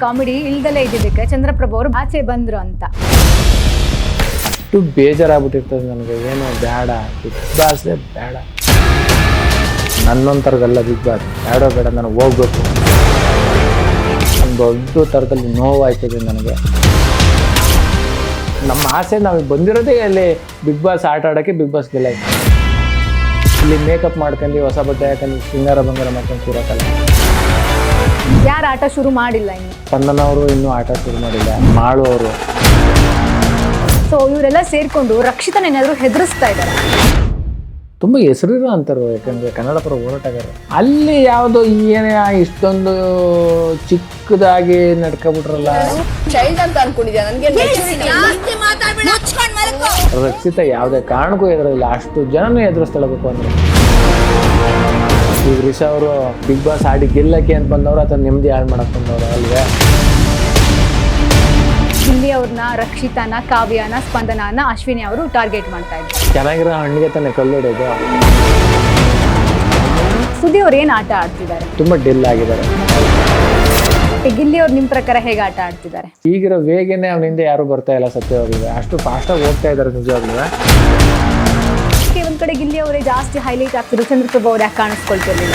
Comedy ಇಲ್ದಲೇ ಇದ್ದಿದ್ದಕ್ಕೆ Chandraprabhu ಅವರು ಆಚೆ ಬಂದ್ರು ಅಂತ. ಅಷ್ಟು ಬೇಜಾರಾಗ್ಬಿಟ್ಟಿರ್ತದೆ ನನಗೆ, ಏನು ಬೇಡ ಬಿಗ್ ಬಾಸೇ ಬೇಡ, ನನ್ನೊಂದು ಥರದಲ್ಲ ಬಿಗ್ ಬಾಸ್, ಬೇಡ ನನಗೆ ಹೋಗ್ಬೇಕು. ಒಂದು ದೊಡ್ಡ ಥರದಲ್ಲಿ ನೋವಾಯ್ತದೆ ನನಗೆ. ನಮ್ಮ ಆಸೆ ನಾವು ಬಂದಿರೋದೇ ಅಲ್ಲಿ ಬಿಗ್ ಬಾಸ್ ಆಟ ಆಡೋಕ್ಕೆ, ಬಿಗ್ ಬಾಸ್ ಗೆಲ್ಲಕ್ಕೆ. ಇಲ್ಲಿ ಮೇಕಪ್ ಮಾಡ್ಕೊಂಡು ಹೊಸ ಬಟ್ಟೆ ಹಾಕೊಂಡು ಶೃಂಗಾರ ಬಂಗಾರ ಮಾಡ್ಕೊಂಡು ಕೂರಕ್ಕಲ್ಲ. ಯಾರು ಆಟ ಶುರು ಮಾಡಿಲ್ಲ ಇನ್ನು? ಸ್ಪಂದನವರು ಇನ್ನೂ ಆಟ ಶುರು ಮಾಡಿಲ್ಲ, ಮಾಳು ಅವರು. ಸೊ ಇವರೆಲ್ಲ ಸೇರ್ಕೊಂಡು ರಕ್ಷಿತನ ಏನಾದ್ರು ಹೆದರಿಸ್ತಾ ಇದ್ದಾರೆ? ತುಂಬ ಹೆಸರಿರೋ ಅಂತಾರೆ, ಯಾಕಂದರೆ ಕನ್ನಡ ಪರ ಹೋರಾಟಗಾರರು. ಅಲ್ಲಿ ಯಾವುದೋ ಏನೇ ಇಷ್ಟೊಂದು ಚಿಕ್ಕದಾಗಿ ನಡ್ಕೊಬಿಟ್ರಲ್ಲ. ರಕ್ಷಿತ ಯಾವುದೇ ಕಾರಣಕ್ಕೂ ಎದುರಿಲ್ಲ, ಅಷ್ಟು ಜನನೂ ಎದುರಿಸ್ತಾಳಬೇಕು ಅಂದರೆ. ಈಗ ರಿಷಾ ಅವರು ಬಿಗ್ ಬಾಸ್ ಆಡಿ ಗೆಲ್ಲಕ್ಕೆ ಅಂತ ಬಂದವರು ಅಥವಾ ನೆಮ್ಮದಿ ಹಾಳು ಮಾಡಕ್ಕೆ ಬಂದವರು ಅಲ್ವೇ? ಇಲ್ಲಿ ಅವ್ರನ್ನ, ರಕ್ಷಿತನ, ಕಾವ್ಯನ, ಸ್ಪಂದನನ, ಅಶ್ವಿನಿ ಅವರು ಟಾರ್ಗೆಟ್ ಮಾಡ್ತಾ ಇದ್ದಾರೆ. ಚೆನ್ನಾಗಿರೋ ಹಣ್ಣಿಗೆ ತಾನೇ ಕಲ್ಲೊಡೆಯೋದು. ಸುದ್ದಿ ಅವ್ರು ಏನು ಆಟ ಆಡ್ತಿದ್ದಾರೆ? ತುಂಬ ಡಿಲ್ ಆಗಿದ್ದಾರೆ. ಗಿಲ್ಲಿ ಅವ್ರು ನಿಮ್ಮ ಪ್ರಕಾರ ಹೇಗೆ ಆಟ ಆಡ್ತಿದ್ದಾರೆ? ಈಗಿರೋ ವೇಗನೇ ಅವನಿಂದ ಯಾರು ಬರ್ತಾ ಇಲ್ಲ ಸತ್ಯವಾಗ್ಲೂ, ಅಷ್ಟು ಫಾಸ್ಟಾಗಿ ಹೋಗ್ತಾ ಇದ್ದಾರೆ ನಿಜವಾಗ್ಲೂ. ಒಂದ್ ಕಡೆ ಗಿಲ್ಲಿ ಅವರೇ ಜಾಸ್ತಿ ಹೈಲೈಟ್ ಆಗ್ತಿದ್ರು, ಚಂದ್ರಪ್ರಭು ಅವ್ರು ಯಾಕೆ ಕಾಣಿಸ್ಕೊಳ್ತಿರ್ಲಿಲ್ಲ?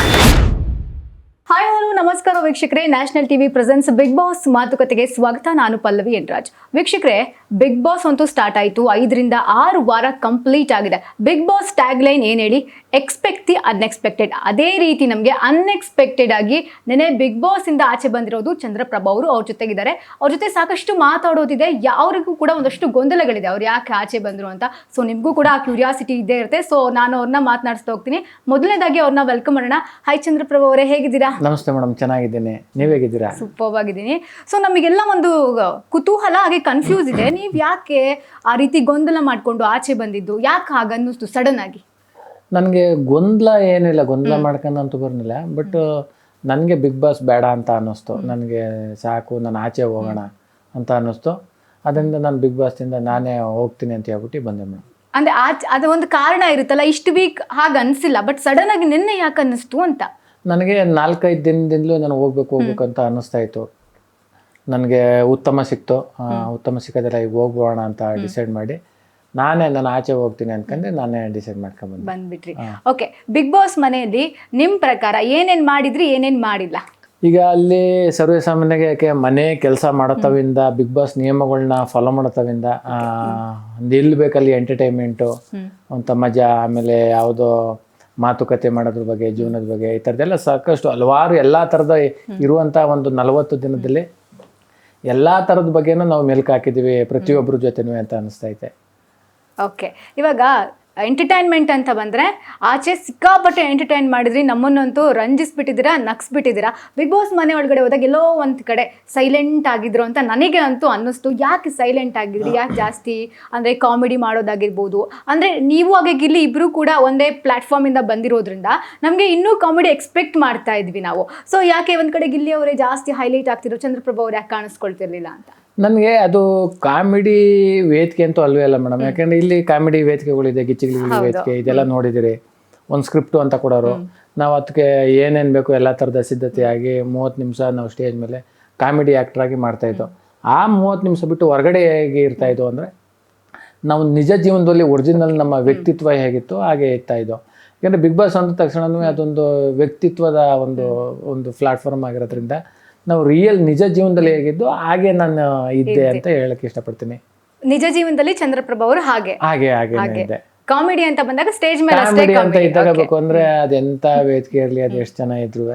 ಹಾಯ್ ಹಲೋ ನಮಸ್ಕಾರ ವೀಕ್ಷಕರೇ, national TV presents Bigg Boss ಮಾತುಕತೆಗೆ ಸ್ವಾಗತ. ನಾನು ಪಲ್ಲವಿ ಎನ್ರಾಜ್. ವೀಕ್ಷಕರೇ, ಬಿಗ್ ಬಾಸ್ ಅಂತೂ ಸ್ಟಾರ್ಟ್ ಆಯಿತು. 5 ರಿಂದ 6 ವಾರ ಕಂಪ್ಲೀಟ್ ಆಗಿದೆ. ಬಿಗ್ ಬಾಸ್ ಟ್ಯಾಗ್ ಲೈನ್ ಏನು ಹೇಳಿ? Expect the unexpected. ಅದೇ ರೀತಿ ನಮಗೆ ಅನ್ಎಕ್ಸ್ಪೆಕ್ಟೆಡ್ ಆಗಿ ನೆನೆ ಬಿಗ್ ಬಾಸ್ ಇಂದ ಆಚೆ ಬಂದಿರೋದು ಚಂದ್ರಪ್ರಭು ಅವರು. ಅವ್ರ ಜೊತೆಗಿದ್ದಾರೆ. ಅವ್ರ ಜೊತೆ ಸಾಕಷ್ಟು ಮಾತಾಡೋದಿದೆ. ಯಾರಿಗೂ ಕೂಡ ಒಂದಷ್ಟು ಗೊಂದಲಗಳಿದೆ, ಅವ್ರು ಯಾಕೆ ಆಚೆ ಬಂದ್ರು ಅಂತ. ಸೊ ನಿಮಗೂ ಕೂಡ ಆ ಕ್ಯೂರಿಯಾಸಿಟಿ ಇದ್ದೇ ಇರುತ್ತೆ. ಸೊ ನಾನು ಅವ್ರನ್ನ ಮಾತನಾಡಿಸ್ತಾ ಹೋಗ್ತೀನಿ. ಮೊದಲನೇದಾಗಿ ಅವ್ರನ್ನ ವೆಲ್ಕಮ್ ಮಾಡೋಣ. ಹಾಯ್ ಚಂದ್ರಪ್ರಭು ಅವರೇ, ಹೇಗಿದ್ದೀರಾ? ನಮಸ್ತೆ ಮೇಡಮ್, ಚೆನ್ನಾಗಿದ್ದೀನಿ. ನೀವು ಹೇಗಿದ್ದೀರಾ? ಸೂಪರ್ ಆಗಿದ್ದೀನಿ. ಸೊ ನಮಗೆಲ್ಲ ಒಂದು ಕುತೂಹಲ ಹಾಗೆ ಕನ್ಫ್ಯೂಸ್ ಇದೆ, ನೀವು ಯಾಕೆ ಆ ರೀತಿ ಗೊಂದಲ ಮಾಡ್ಕೊಂಡು ಆಚೆ ಬಂದಿದ್ದು? ಯಾಕೆ ಹಾಗನ್ನಿಸ್ತು ಸಡನ್ ಆಗಿ? ನನಗೆ ಗೊಂದಲ ಏನಿಲ್ಲ, ಗೊಂದಲ ಮಾಡ್ಕೊಂಡಂತೂ ಬರ್ನಿಲ್ಲ. ಬಟ್ ನನಗೆ ಬಿಗ್ ಬಾಸ್ ಬೇಡ ಅಂತ ಅನ್ನಿಸ್ತು. ನನಗೆ ಸಾಕು, ನಾನು ಆಚೆ ಹೋಗೋಣ ಅಂತ ಅನ್ನಿಸ್ತು. ಅದರಿಂದ ನಾನು ಬಿಗ್ ಬಾಸ್ದಿಂದ ನಾನೇ ಹೋಗ್ತೀನಿ ಅಂತ ಹೇಳ್ಬಿಟ್ಟು ಬಂದೆ ಮೇಡಮ್. ಅಂದರೆ ಅದು ಒಂದು ಕಾರಣ ಇರುತ್ತಲ್ಲ, ಇಷ್ಟು ವೀಕ್ ಹಾಗೆ ಅನಿಸಿಲ್ಲ, ಬಟ್ ಸಡನ್ ಆಗಿ ನಿನ್ನೆ ಯಾಕೆ ಅನ್ನಿಸ್ತು ಅಂತ? ನನಗೆ 4-5 ದಿನದಿಂದಲೂ ನಾನು ಹೋಗ್ಬೇಕು ಅಂತ ಅನ್ನಿಸ್ತಾ ಇತ್ತು. ನನಗೆ ಉತ್ತಮ ಸಿಕ್ತು. ಉತ್ತಮ ಸಿಕ್ಕೋದಿಲ್ಲ, ಈಗ ಹೋಗ್ಬೋಣ ಅಂತ ಡಿಸೈಡ್ ಮಾಡಿ ನಾನು ಆಚೆ ಹೋಗ್ತೀನಿ ಅನ್ಕೊಂಡೆ, ನಾನೇ ಡಿಸೈಡ್ ಬಂದ್ಬಿಟ್ರಿ. ಓಕೆ, ಬಿಗ್ ಬಾಸ್ ಮನೆಯಲ್ಲಿ ನಿಮ್ಮ ಪ್ರಕಾರ ಏನೇನು ಮಾಡಿದ್ರಿ, ಏನೇನು ಮಾಡಿಲ್ಲ? ಈಗ ಅಲ್ಲಿ ಸರ್ವೇ ಸಾಮಾನ್ಯಗೆ ಯಾಕೆ ಮನೆ ಕೆಲಸ ಮಾಡೋತವಿಂದ, ಬಿಗ್ ಬಾಸ್ ನಿಯಮಗಳನ್ನ ಫಾಲೋ ಮಾಡೋತವಿಂದ, ನಿಲ್ಬೇಕಲ್ಲಿ ಎಂಟರ್ಟೈನ್ಮೆಂಟು, ಒಂದು ಮಜಾ, ಆಮೇಲೆ ಯಾವುದೋ ಮಾತುಕತೆ ಮಾಡೋದ್ರ ಬಗ್ಗೆ, ಜೀವನದ ಬಗ್ಗೆ, ಈ ಥರದ್ದೆಲ್ಲ ಸಾಕಷ್ಟು ಹಲವಾರು ಎಲ್ಲ ಥರದ ಇರುವಂಥ ಒಂದು 40 ದಿನದಲ್ಲಿ ಎಲ್ಲ ಥರದ ಬಗ್ಗೆನೂ ನಾವು ಮೆಲ್ಕು ಹಾಕಿದ್ದೀವಿ ಪ್ರತಿಯೊಬ್ಬರ ಜೊತೆನೂ ಅಂತ ಅನಿಸ್ತೈತೆ. ಓಕೆ, ಇವಾಗ ಎಂಟರ್ಟೈನ್ಮೆಂಟ್ ಅಂತ ಬಂದರೆ ಆಚೆ ಸಿಕ್ಕಾಪಟ್ಟೆ ಎಂಟರ್ಟೈನ್ ಮಾಡಿದ್ರಿ, ನಮ್ಮನ್ನಂತೂ ರಂಜಿಸ್ಬಿಟ್ಟಿದ್ದೀರಾ, ನಗ್ಸ್ಬಿಟ್ಟಿದ್ದೀರಾ. ಬಿಗ್ ಬಾಸ್ ಮನೆ ಒಳಗಡೆ ಹೋದಾಗ ಎಲ್ಲೋ ಒಂದು ಕಡೆ ಸೈಲೆಂಟ್ ಆಗಿದ್ರು ಅಂತ ನನಗೆ ಅಂತೂ ಅನ್ನಿಸ್ತು. ಯಾಕೆ ಸೈಲೆಂಟ್ ಆಗಿದ್ರಿ? ಯಾಕೆ ಜಾಸ್ತಿ ಅಂದರೆ ಕಾಮಿಡಿ ಮಾಡೋದಾಗಿರ್ಬೋದು, ಅಂದರೆ ನೀವು ಹಾಗೆ ಗಿಲ್ಲಿ ಇಬ್ಬರು ಕೂಡ ಒಂದೇ ಪ್ಲ್ಯಾಟ್ಫಾರ್ಮಿಂದ ಬಂದಿರೋದ್ರಿಂದ ನಮಗೆ ಇನ್ನೂ ಕಾಮಿಡಿ ಎಕ್ಸ್ಪೆಕ್ಟ್ ಮಾಡ್ತಾ ಇದ್ವಿ ನಾವು. ಸೊ ಯಾಕೆ ಒಂದು ಕಡೆ ಗಿಲ್ಲಿ ಅವರೇ ಜಾಸ್ತಿ ಹೈಲೈಟ್ ಆಗ್ತಿದ್ರು, ಚಂದ್ರಪ್ರಭು ಅವ್ರು ಯಾಕೆ ಕಾಣಿಸ್ಕೊಳ್ತಿರ್ಲಿಲ್ಲ ಅಂತ? ನನಗೆ ಅದು ಕಾಮಿಡಿ ವೇದಿಕೆ ಅಂತೂ ಅಲ್ವೇ ಅಲ್ಲ ಮೇಡಮ್. ಯಾಕಂದರೆ ಇಲ್ಲಿ ಕಾಮಿಡಿ ವೇದಿಕೆಗಳಿದೆ, ಗಿಚ್ಚಿಗಿಲಿ ವೇದಿಕೆ, ಇದೆಲ್ಲ ನೋಡಿದಿರಿ. ಒಂದು ಸ್ಕ್ರಿಪ್ಟು ಅಂತ ಕೊಡೋರು, ನಾವು ಅದಕ್ಕೆ ಏನೇನು ಬೇಕು ಎಲ್ಲ ಥರದ ಸಿದ್ಧತೆಯಾಗಿ 30 ನಿಮಿಷ ನಾವು ಸ್ಟೇಜ್ ಮೇಲೆ ಕಾಮಿಡಿ ಆ್ಯಕ್ಟ್ರಾಗಿ ಮಾಡ್ತಾಯಿದ್ದೋ. ಆ 30 ನಿಮಿಷ ಬಿಟ್ಟು ಹೊರಗಡೆ ಹೇಗೆ ಇರ್ತಾಯಿದ್ದೋ ಅಂದರೆ, ನಾವು ನಿಜ ಜೀವನದಲ್ಲಿ ಒರಿಜಿನಲ್ ನಮ್ಮ ವ್ಯಕ್ತಿತ್ವ ಹೇಗಿತ್ತು ಹಾಗೆ ಇರ್ತಾಯಿದ್ದೋ. ಯಾಕಂದರೆ ಬಿಗ್ ಬಾಸ್ ಅಂದ ತಕ್ಷಣವೇ ಅದೊಂದು ವ್ಯಕ್ತಿತ್ವದ ಒಂದು ಪ್ಲಾಟ್ಫಾರ್ಮ್ ಆಗಿರೋದ್ರಿಂದ ನಾವು ರಿಯಲ್ ನಿಜ ಜೀವನದಲ್ಲಿ ಹೇಗಿದ್ದು ಹಾಗೆ ನಾನು ಇದ್ದೆ ಅಂತ ಹೇಳಕ್ಕೆ ಇಷ್ಟಪಡ್ತೀನಿ. ನಿಜ ಜೀವನದಲ್ಲಿ ಚಂದ್ರಪ್ರಭು ಅವರು ಹಾಗೆ ಇದ್ದೆ. ಕಾಮಿಡಿ ಅಂತ ಬಂದಾಗ ಸ್ಟೇಜ್ ಮೇಲೆ ಕಾಮಿಡಿ ಅಂತ ಇದ್ದಾಗಬೇಕು ಅಂದ್ರೆ ಅದೆಂತ ವೇದಿಕೆ ಇರಲಿ, ಅದು ಎಷ್ಟು ಜನ ಇದ್ರು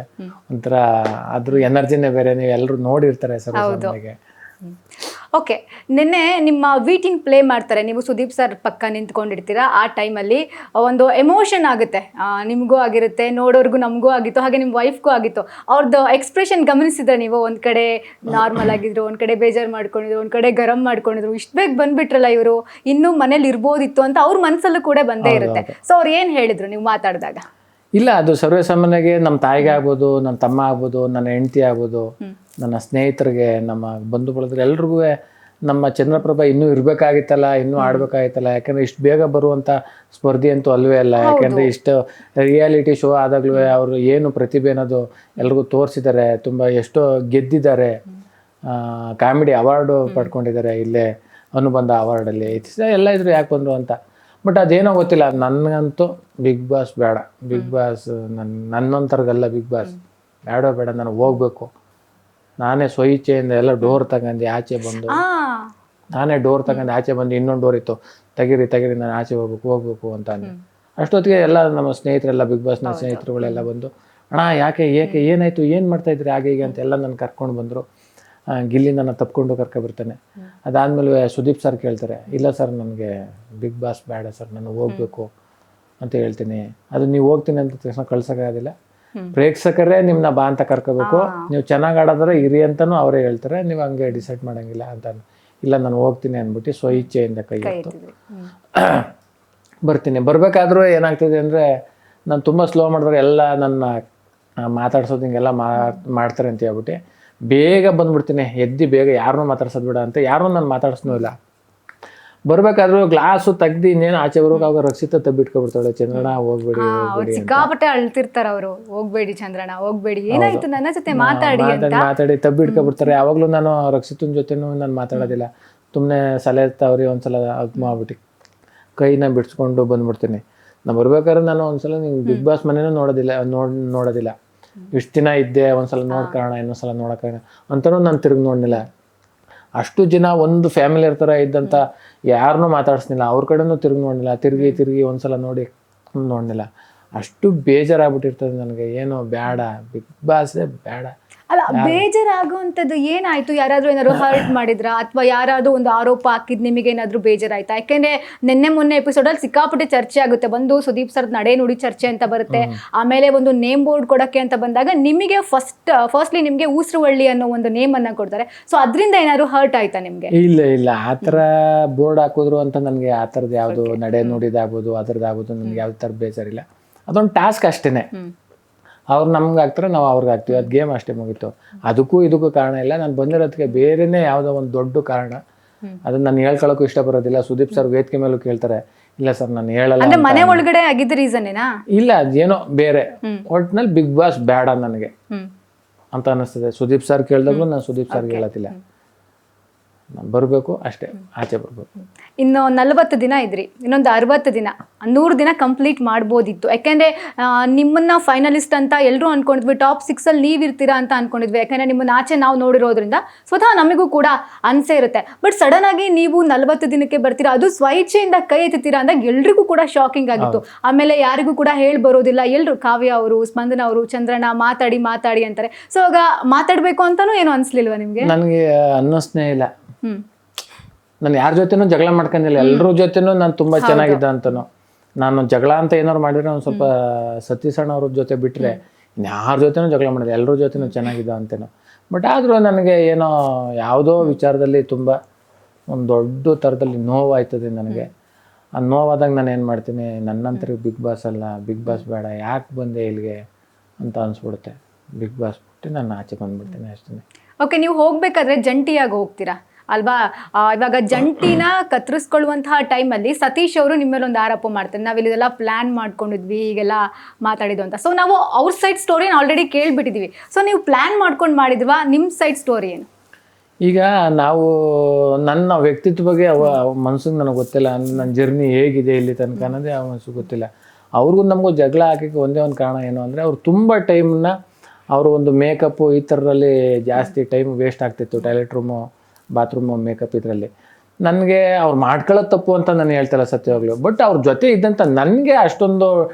ಒಂಥರ ಅದ್ರ ಎನರ್ಜಿನೇ ಬೇರೆ. ನೀವು ಎಲ್ಲರೂ ನೋಡಿರ್ತಾರೆ ಸರ್ವಸಾಮಾನ್ಯಗೆ. ಓಕೆ, ನಿನ್ನೆ ನಿಮ್ಮ ವೀಟಿಂಗ್ ಪ್ಲೇ ಮಾಡ್ತಾರೆ, ನೀವು ಸುದೀಪ್ ಸರ್ ಪಕ್ಕ ನಿಂತ್ಕೊಂಡಿರ್ತೀರಾ. ಆ ಟೈಮಲ್ಲಿ ಒಂದು ಎಮೋಷನ್ ಆಗುತ್ತೆ, ನಿಮಗೂ ಆಗಿರುತ್ತೆ, ನೋಡೋರ್ಗು ನಮಗೂ ಆಗಿತ್ತು, ಹಾಗೆ ನಿಮ್ಮ ವೈಫ್ಗೂ ಆಗಿತ್ತು. ಅವ್ರದ್ದು ಎಕ್ಸ್ಪ್ರೆಷನ್ ಗಮನಿಸಿದ್ರೆ ನೀವು, ಒಂದು ಕಡೆ ನಾರ್ಮಲ್ ಆಗಿದ್ರು, ಒಂದು ಕಡೆ ಬೇಜಾರು ಮಾಡ್ಕೊಂಡಿದ್ರು, ಒಂದು ಕಡೆ ಗರಂ ಮಾಡ್ಕೊಂಡಿದ್ರು, ಇಷ್ಟು ಬೇಗ ಬಂದ್ಬಿಟ್ರಲ್ಲ ಇವರು, ಇನ್ನೂ ಮನೇಲಿ ಇರ್ಬೋದಿತ್ತು ಅಂತ ಅವ್ರ ಮನಸ್ಸಲ್ಲೂ ಕೂಡ ಬಂದೇ ಇರುತ್ತೆ. ಸೊ ಅವ್ರು ಏನು ಹೇಳಿದ್ರು ನೀವು ಮಾತಾಡಿದಾಗ? ಇಲ್ಲ, ಅದು ಸರ್ವೇ ಸಾಮಾನ್ಯಗೆ ನಮ್ಮ ತಾಯಿಗೆ ಆಗ್ಬೋದು, ನನ್ನ ತಮ್ಮ ಆಗ್ಬೋದು, ನನ್ನ ಹೆಂಡತಿ ಆಗ್ಬೋದು, ನನ್ನ ಸ್ನೇಹಿತರಿಗೆ, ನಮ್ಮ ಬಂಧು ಬಳಗರಿಗೆ ಎಲ್ರಿಗೂ ನಮ್ಮ ಚಂದ್ರಪ್ರಭಾ ಇನ್ನೂ ಇರಬೇಕಾಗಿತ್ತಲ್ಲ, ಇನ್ನೂ ಆಡಬೇಕಾಗಿತ್ತಲ್ಲ. ಯಾಕಂದರೆ ಇಷ್ಟು ಬೇಗ ಬರುವಂಥ ಸ್ಪರ್ಧಿ ಅಂತೂ ಅಲ್ವೇ ಅಲ್ಲ. ಯಾಕೆಂದರೆ ಇಷ್ಟು ರಿಯಾಲಿಟಿ ಶೋ ಆದಾಗಲೂ ಅವರು ಏನು ಪ್ರತಿಭೆ ಅನ್ನೋದು ಎಲ್ರಿಗೂ ತೋರಿಸಿದ್ದಾರೆ, ತುಂಬ ಎಷ್ಟೋ ಗೆದ್ದಿದ್ದಾರೆ. ಕಾಮಿಡಿ ಅವಾರ್ಡು ಪಡ್ಕೊಂಡಿದ್ದಾರೆ ಇಲ್ಲೇ ಅನುಬಂಧ ಅವಾರ್ಡಲ್ಲಿ ಎಲ್ಲ ಇದ್ರು ಯಾಕೆ ಬಂದರು ಅಂತ. ಬಟ್ ಅದೇನೋ ಗೊತ್ತಿಲ್ಲ, ನನಗಂತೂ ಬಿಗ್ ಬಾಸ್ ಬೇಡ, ಬಿಗ್ ಬಾಸ್ ನನ್ನೊಂಥರ್ಗಲ್ಲ ಬಿಗ್ ಬಾಸ್ ಬೇಡ, ನಾನು ಹೋಗ್ಬೇಕು. ನಾನೇ ಸ್ವಇಚ್ಛೆಯಿಂದ ಎಲ್ಲ ಡೋರ್ ತಗೊಂಡು ಆಚೆ ಬಂದು, ನಾನೇ ಡೋರ್ ತಗೊಂಡು ಆಚೆ ಬಂದು, ಇನ್ನೊಂದು ಡೋರ್ ಇತ್ತು, ತೆಗೀರಿ ನಾನು ಆಚೆ ಹೋಗ್ಬೇಕು ಅಂತ ಅಂದೆ. ಅಷ್ಟೊತ್ತಿಗೆ ಎಲ್ಲ ನಮ್ಮ ಸ್ನೇಹಿತರೆಲ್ಲ, ಬಿಗ್ ಬಾಸ್ನ ಸ್ನೇಹಿತರುಗಳೆಲ್ಲ ಬಂದು, ಅಣ್ಣ ಯಾಕೆ ಏನಾಯ್ತು, ಏನು ಮಾಡ್ತಾಯಿದ್ರಿ ಹಾಗೆ ಹೀಗೆ ಅಂತೆಲ್ಲ ನನ್ನ ಕರ್ಕೊಂಡು ಬಂದರು. ಗಿಲ್ಲಿ ನನ್ನ ತಪ್ಕೊಂಡು ಕರ್ಕೊಬರ್ತಾನೆ. ಅದಾದಮೇಲೆ ಸುದೀಪ್ ಸರ್ ಕೇಳ್ತಾರೆ, ಇಲ್ಲ ಸರ್ ನನಗೆ ಬಿಗ್ ಬಾಸ್ ಬೇಡ ಸರ್, ನಾನು ಹೋಗ್ಬೇಕು ಅಂತ ಹೇಳ್ತೀನಿ. ಅದು ನೀವು ಹೋಗ್ತೀನಿ ಅಂತ ತಕ್ಷಣ ಕಳ್ಸೋಕ್ಕಾಗೋದಿಲ್ಲ, ಪ್ರೇಕ್ಷಕರೇ ನಿಮ್ಮನ್ನ ಬಾ ಅಂತ ಕರ್ಕೋಬೇಕು, ನೀವು ಚೆನ್ನಾಗಿ ಆಡೋದ್ರೆ ಇರಿ ಅಂತಲೂ ಅವರೇ ಹೇಳ್ತಾರೆ, ನೀವು ಹಂಗೆ ಡಿಸೈಡ್ ಮಾಡೋಂಗಿಲ್ಲ ಅಂತ. ಇಲ್ಲ ನಾನು ಹೋಗ್ತೀನಿ ಅಂದ್ಬಿಟ್ಟು ಸ್ವಇಚ್ಛೆಯಿಂದ ಕೈ ಎತ್ತು ಬರ್ತೀನಿ. ಬರಬೇಕಾದ್ರೂ ಏನಾಗ್ತದೆ ಅಂದರೆ, ನಾನು ತುಂಬ ಸ್ಲೋ ಮಾಡಿದ್ರೆ ಎಲ್ಲ ನನ್ನ ಮಾತಾಡ್ಸೋದು ಹಿಂಗೆಲ್ಲ ಮಾಡ್ತಾರೆ ಅಂತ ಹೇಳ್ಬಿಟ್ಟು ಬೇಗ ಬಂದ್ಬಿಡ್ತೀನಿ, ಬೇಗ ಯಾರನ್ನೂ ಮಾತಾಡ್ಸೋದು ಬೇಡ ಅಂತ ಯಾರನ್ನೂ ನಾನು ಮಾತಾಡ್ಸನೂ ಇಲ್ಲ. ಬರ್ಬೇಕಾದ್ರೂ ಗ್ಲಾಸು ತೆಗ್ದು ಇನ್ನೇನು ಆಚೆ ಬರೋಕೆ ಅವಾಗ ರಕ್ಷಿತ ತಬ್ಬಿಟ್ಕೊಬಿಡ್ತಾಳೆ, ಚಂದ್ರಣ್ಣ ಹೋಗ್ಬೇಡಿ ಸಿಕ್ಕಾಪಟ್ಟೆ ಅಳ್ತಿರ್ತಾರ ಅವರು, ಹೋಗ್ಬೇಡಿ ಚಂದ್ರಣ್ಣ ಹೋಗ್ಬೇಡಿ, ಏನಾಯ್ತು ನನ್ನ ಜೊತೆ ಮಾತಾಡಿ ತಬ್ಬಿಟ್ಕೊಬಿಡ್ತಾರೆ. ಯಾವಾಗಲೂ ನಾನು ರಕ್ಷಿತನ ಜೊತೆನೂ ನಾನು ಮಾತಾಡೋದಿಲ್ಲ, ಸುಮ್ಮನೆ ಸಲಹೆ ತಾವ್ರಿ ಒಂದ್ಸಲ ಅದು ಮಾಡ್ಬಿಟ್ಟು ಕೈನ ಬಿಡಿಸ್ಕೊಂಡು ಬಂದ್ಬಿಡ್ತೀನಿ. ನಾನು ಬರ್ಬೇಕಾದ್ರೆ ನಾನು ಒಂದ್ಸಲ ನೀವು ಬಿಗ್ ಬಾಸ್ ಮನೇನೂ ನೋಡೋದಿಲ್ಲ, ಇಷ್ಟು ದಿನ ಇದ್ದೆ, ಒಂದ್ಸಲ ನೋಡ್ಕೊಳ್ಳೋಣ, ಇನ್ನೊಂದ್ಸಲ ನೋಡೋಣ ಅಂತಲೂ ನಾನು ತಿರುಗಿ ನೋಡಲಿಲ್ಲ. ಅಷ್ಟು ಜನ ಒಂದು ಫ್ಯಾಮಿಲಿ ಥರ ಇದ್ದಂಥ ಯಾರನ್ನೂ ಮಾತಾಡಿಸ್ಲಿಲ್ಲ, ಅವ್ರ ಕಡೆನೂ ನೋಡಲಿಲ್ಲ, ತಿರುಗಿ ಒಂದ್ಸಲ ನೋಡಲಿಲ್ಲ. ಅಷ್ಟು ಬೇಜಾರಾಗ್ಬಿಟ್ಟಿರ್ತದೆ ನನಗೆ, ಏನೋ ಬೇಡ, ಬಿಗ್ ಬಾಸೇ ಬೇಡ. ಅಲ್ಲ, ಬೇಜಾರಾಗುವಂಥದ್ದು ಏನಾಯ್ತು? ಯಾರಾದ್ರೂ ಏನಾದ್ರು ಹರ್ಟ್ ಮಾಡಿದ್ರಾ, ಅಥವಾ ಯಾರಾದ್ರೂ ಒಂದು ಆರೋಪ ಹಾಕಿದ್ ನಿಮಗೆ ಏನಾದ್ರು ಬೇಜಾರಾಯ್ತಾ? ಯಾಕೆಂದ್ರೆ ಮೊನ್ನೆ ಎಪಿಸೋಡಲ್ಲಿ ಸಿಕ್ಕಾಪಟ್ಟೆ ಚರ್ಚೆ ಆಗುತ್ತೆ. ಒಂದು ಸುದೀಪ್ ಸರ್ ನಡೆ ನುಡಿ ಚರ್ಚೆ ಅಂತ ಬರುತ್ತೆ, ಆಮೇಲೆ ಒಂದು ನೇಮ್ ಬೋರ್ಡ್ ಕೊಡಕ್ಕೆ ಅಂತ ಬಂದಾಗ ನಿಮಗೆ ಫಸ್ಟ್ಲಿ ನಿಮ್ಗೆ ಊಸ್ರುವಳ್ಳಿ ಅನ್ನೋ ಒಂದು ನೇಮ್ ಅನ್ನ ಕೊಡ್ತಾರೆ. ಸೊ ಅದರಿಂದ ಏನಾದ್ರು ಹರ್ಟ್ ಆಯ್ತಾ ನಿಮ್ಗೆ? ಇಲ್ಲ ಆ ಥರ ಬೋರ್ಡ್ ಹಾಕಿದ್ರು ಅಂತ ನನಗೆ ಆ ಥರದ್ದು ಯಾವುದು ನಡೆ ನುಡಿದಾಗ್ಬೋದು ಅದ್ರದ್ದಾಗ್ಬೋದು ನನಗೆ ಯಾವ ಥರ ಬೇಜಾರಿಲ್ಲ. ಅದೊಂದು ಟಾಸ್ಕ್ ಅಷ್ಟೇ. ಅವ್ರು ನಮ್ಗೆ ಹಾಕ್ತಾರೆ, ನಾವು ಅವ್ರಿಗೆ ಹಾಕ್ತೀವಿ, ಅದು ಗೇಮ್ ಅಷ್ಟೇ, ಮುಗೀತು. ಅದಕ್ಕೂ ಕಾರಣ ಇಲ್ಲ, ನಾನು ಬಂದಿರೋದಕ್ಕೆ ಬೇರೆನೇ ಯಾವುದೋ ಒಂದು ದೊಡ್ಡ ಕಾರಣ, ಅದನ್ನ ನಾನು ಹೇಳ್ಕೊಳ್ಳೋಕ್ಕೂ ಇಷ್ಟಪಡೋದಿಲ್ಲ. ಸುದೀಪ್ ಸರ್ ವೇದಿಕೆ ಮೇಲೂ ಕೇಳ್ತಾರೆ, ಇಲ್ಲ ಸರ್ ನಾನು ಹೇಳಲ್ಲ. ಮನೆ ಒಳಗಡೆ ಆಗಿದ್ದ ರೀಸನ್ ಏನಾ? ಇಲ್ಲ, ಅದೇನೋ ಬೇರೆ, ಒಟ್ಟಿನಲ್ಲಿ ಬಿಗ್ ಬಾಸ್ ಬೇಡ ನನಗೆ ಅಂತ ಅನ್ನಿಸ್ತದೆ. ಸುದೀಪ್ ಸರ್ ಕೇಳಿದಾಗಲೂ ನಾನು ಸುದೀಪ್ ಸರ್ಗೆ ಹೇಳತ್ತಿಲ್ಲ, ನಾನು ಬರಬೇಕು ಅಷ್ಟೇ, ಆಚೆ ಬರಬೇಕು. ಇನ್ನು 40 ದಿನ ಇದ್ರಿ, ಇನ್ನೊಂದು 60 ದಿನ, 100 ದಿನ ಕಂಪ್ಲೀಟ್ ಮಾಡ್ಬೋದಿತ್ತು. ಯಾಕೆಂದರೆ ನಿಮ್ಮನ್ನ ಫೈನಲಿಸ್ಟ್ ಅಂತ ಎಲ್ಲರೂ ಅನ್ಕೊಂಡಿದ್ವಿ, ಟಾಪ್ 6 ನೀವು ಇರ್ತೀರಾ ಅಂತ ಅನ್ಕೊಂಡಿದ್ವಿ. ಯಾಕೆಂದರೆ ನಿಮ್ಮನ್ನ ಆಚೆ ನಾವು ನೋಡಿರೋದ್ರಿಂದ ಸ್ವತಃ ನಮಗೂ ಕೂಡ ಅನ್ಸೇ ಇರುತ್ತೆ. ಬಟ್ ಸಡನ್ ಆಗಿ ನೀವು 40 ದಿನಕ್ಕೆ ಬರ್ತೀರಾ, ಅದು ಸ್ವಇಚ್ಛೆಯಿಂದ ಕೈ ಎತ್ತೀರಾ ಅಂದಾಗ ಎಲ್ರಿಗೂ ಕೂಡ ಶಾಕಿಂಗ್ ಆಗಿತ್ತು. ಆಮೇಲೆ ಯಾರಿಗೂ ಕೂಡ ಹೇಳಿ ಬರೋದಿಲ್ಲ, ಎಲ್ಲರೂ ಕಾವ್ಯ ಅವರು, ಸ್ಪಂದನ ಅವರು, ಚಂದ್ರಣ್ಣ ಮಾತಾಡಿ ಅಂತಾರೆ. ಸೊ ಆಗ ಮಾತಾಡಬೇಕು ಅಂತಾನೂ ಏನೋ ಅನ್ಸ್ಲಿಲ್ವಾ ನಿಮಗೆ? ನನಗೆ ಅನ್ನಿಸ್ನೇ ಇಲ್ಲ. ನಾನು ಯಾರ ಜೊತೆನೂ ಜಗಳ ಮಾಡ್ಕೊಂಡಿಲ್ಲ, ಎಲ್ಲರ ಜೊತೆನೂ ನಾನು ತುಂಬ ಚೆನ್ನಾಗಿದ್ದ ಅಂತನೂ. ನಾನು ಜಗಳ ಅಂತ ಏನಾದ್ರು ಮಾಡಿದ್ರೆ ಒಂದು ಸ್ವಲ್ಪ ಸತೀಶಣ್ಣ ಅವ್ರ ಜೊತೆ ಬಿಟ್ಟರೆ ಯಾರ ಜೊತೆನೂ ಜಗಳ ಮಾಡಿದೆ, ಎಲ್ಲರ ಜೊತೆನೂ ಚೆನ್ನಾಗಿದ್ದ ಅಂತೇನೋ. ಬಟ್ ಆದರೂ ನನಗೆ ಏನೋ ಯಾವುದೋ ವಿಚಾರದಲ್ಲಿ ತುಂಬ ಒಂದು ದೊಡ್ಡ ಥರದಲ್ಲಿ ನೋವಾಯ್ತದೆ ನನಗೆ. ಆ ನೋವಾದಾಗ ನಾನು ಏನು ಮಾಡ್ತೀನಿ, ನನ್ನಂತರ ಬಿಗ್ ಬಾಸ್ ಅಲ್ಲ, ಬಿಗ್ ಬಾಸ್ ಬೇಡ, ಯಾಕೆ ಬಂದೆ ಇಲ್ಲಿಗೆ ಅಂತ ಅನಿಸ್ಬಿಡುತ್ತೆ. ಬಿಗ್ ಬಾಸ್ ಬಿಟ್ಟು ನಾನು ಆಚೆ ಬಂದುಬಿಡ್ತೀನಿ ಅಷ್ಟೇ. ಓಕೆ, ನೀವು ಹೋಗಬೇಕಾದ್ರೆ ಜಂಟಿಯಾಗಿ ಹೋಗ್ತೀರಾ ಅಲ್ವಾ? ಇವಾಗ ಜಂಟಿನ ಕತ್ತರಿಸ್ಕೊಳ್ಳುವಂತಹ ಟೈಮಲ್ಲಿ ಸತೀಶ್ ಅವರು ನಿಮ್ಮ ಮೇಲೆ ಒಂದು ಆರೋಪ ಮಾಡ್ತಾರೆ, ನಾವಿಲ್ಲೆಲ್ಲ ಪ್ಲ್ಯಾನ್ ಮಾಡ್ಕೊಂಡಿದ್ವಿ, ಈಗೆಲ್ಲ ಮಾತಾಡಿದ್ವು ಅಂತ. ಸೊ ನಾವು ಅವ್ರ ಸೈಡ್ ಸ್ಟೋರಿನ ಆಲ್ರೆಡಿ ಕೇಳಿಬಿಟ್ಟಿದ್ದೀವಿ. ಸೊ ನೀವು ಪ್ಲ್ಯಾನ್ ಮಾಡ್ಕೊಂಡು ಮಾಡಿದ್ವಾ? ನಿಮ್ಮ ಸೈಡ್ ಸ್ಟೋರಿ ಏನು? ಈಗ ನಾವು ನನ್ನ ವ್ಯಕ್ತಿತ್ವ ಬಗ್ಗೆ ಮನ್ಸಿಗೆ ನನಗೆ ಗೊತ್ತಿಲ್ಲ, ನನ್ನ ಜರ್ನಿ ಹೇಗಿದೆ ಇಲ್ಲಿ ತನಕ ಅನ್ನೋದೇ ಆ ಮನ್ಸಿಗೆ ಗೊತ್ತಿಲ್ಲ. ಅವ್ರಿಗೂ ನಮಗೂ ಜಗಳ ಹಾಕೋಕ್ಕೆ ಒಂದೇ ಒಂದು ಕಾರಣ ಏನು ಅಂದರೆ, ಅವ್ರು ತುಂಬ ಟೈಮ್ನ ಅವರು ಒಂದು ಮೇಕಪ್ಪು ಈ ಥರದಲ್ಲಿ ಜಾಸ್ತಿ ಟೈಮ್ ವೇಸ್ಟ್ ಆಗ್ತಿತ್ತು. ಟಾಯ್ಲೆಟ್ ರೂಮು, ಬಾತ್ರೂಮು, ಮೇಕಪ್ ಇದರಲ್ಲಿ ನನಗೆ ಅವ್ರು ಮಾಡ್ಕೊಳ್ಳೋದು ತಪ್ಪು ಅಂತ ನಾನು ಹೇಳ್ತಾಯಿಲ್ಲ ಸತ್ಯವಾಗ್ಲೂ. ಬಟ್ ಅವ್ರ ಜೊತೆ ಇದ್ದಂಥ ನನಗೆ ಅಷ್ಟೊಂದು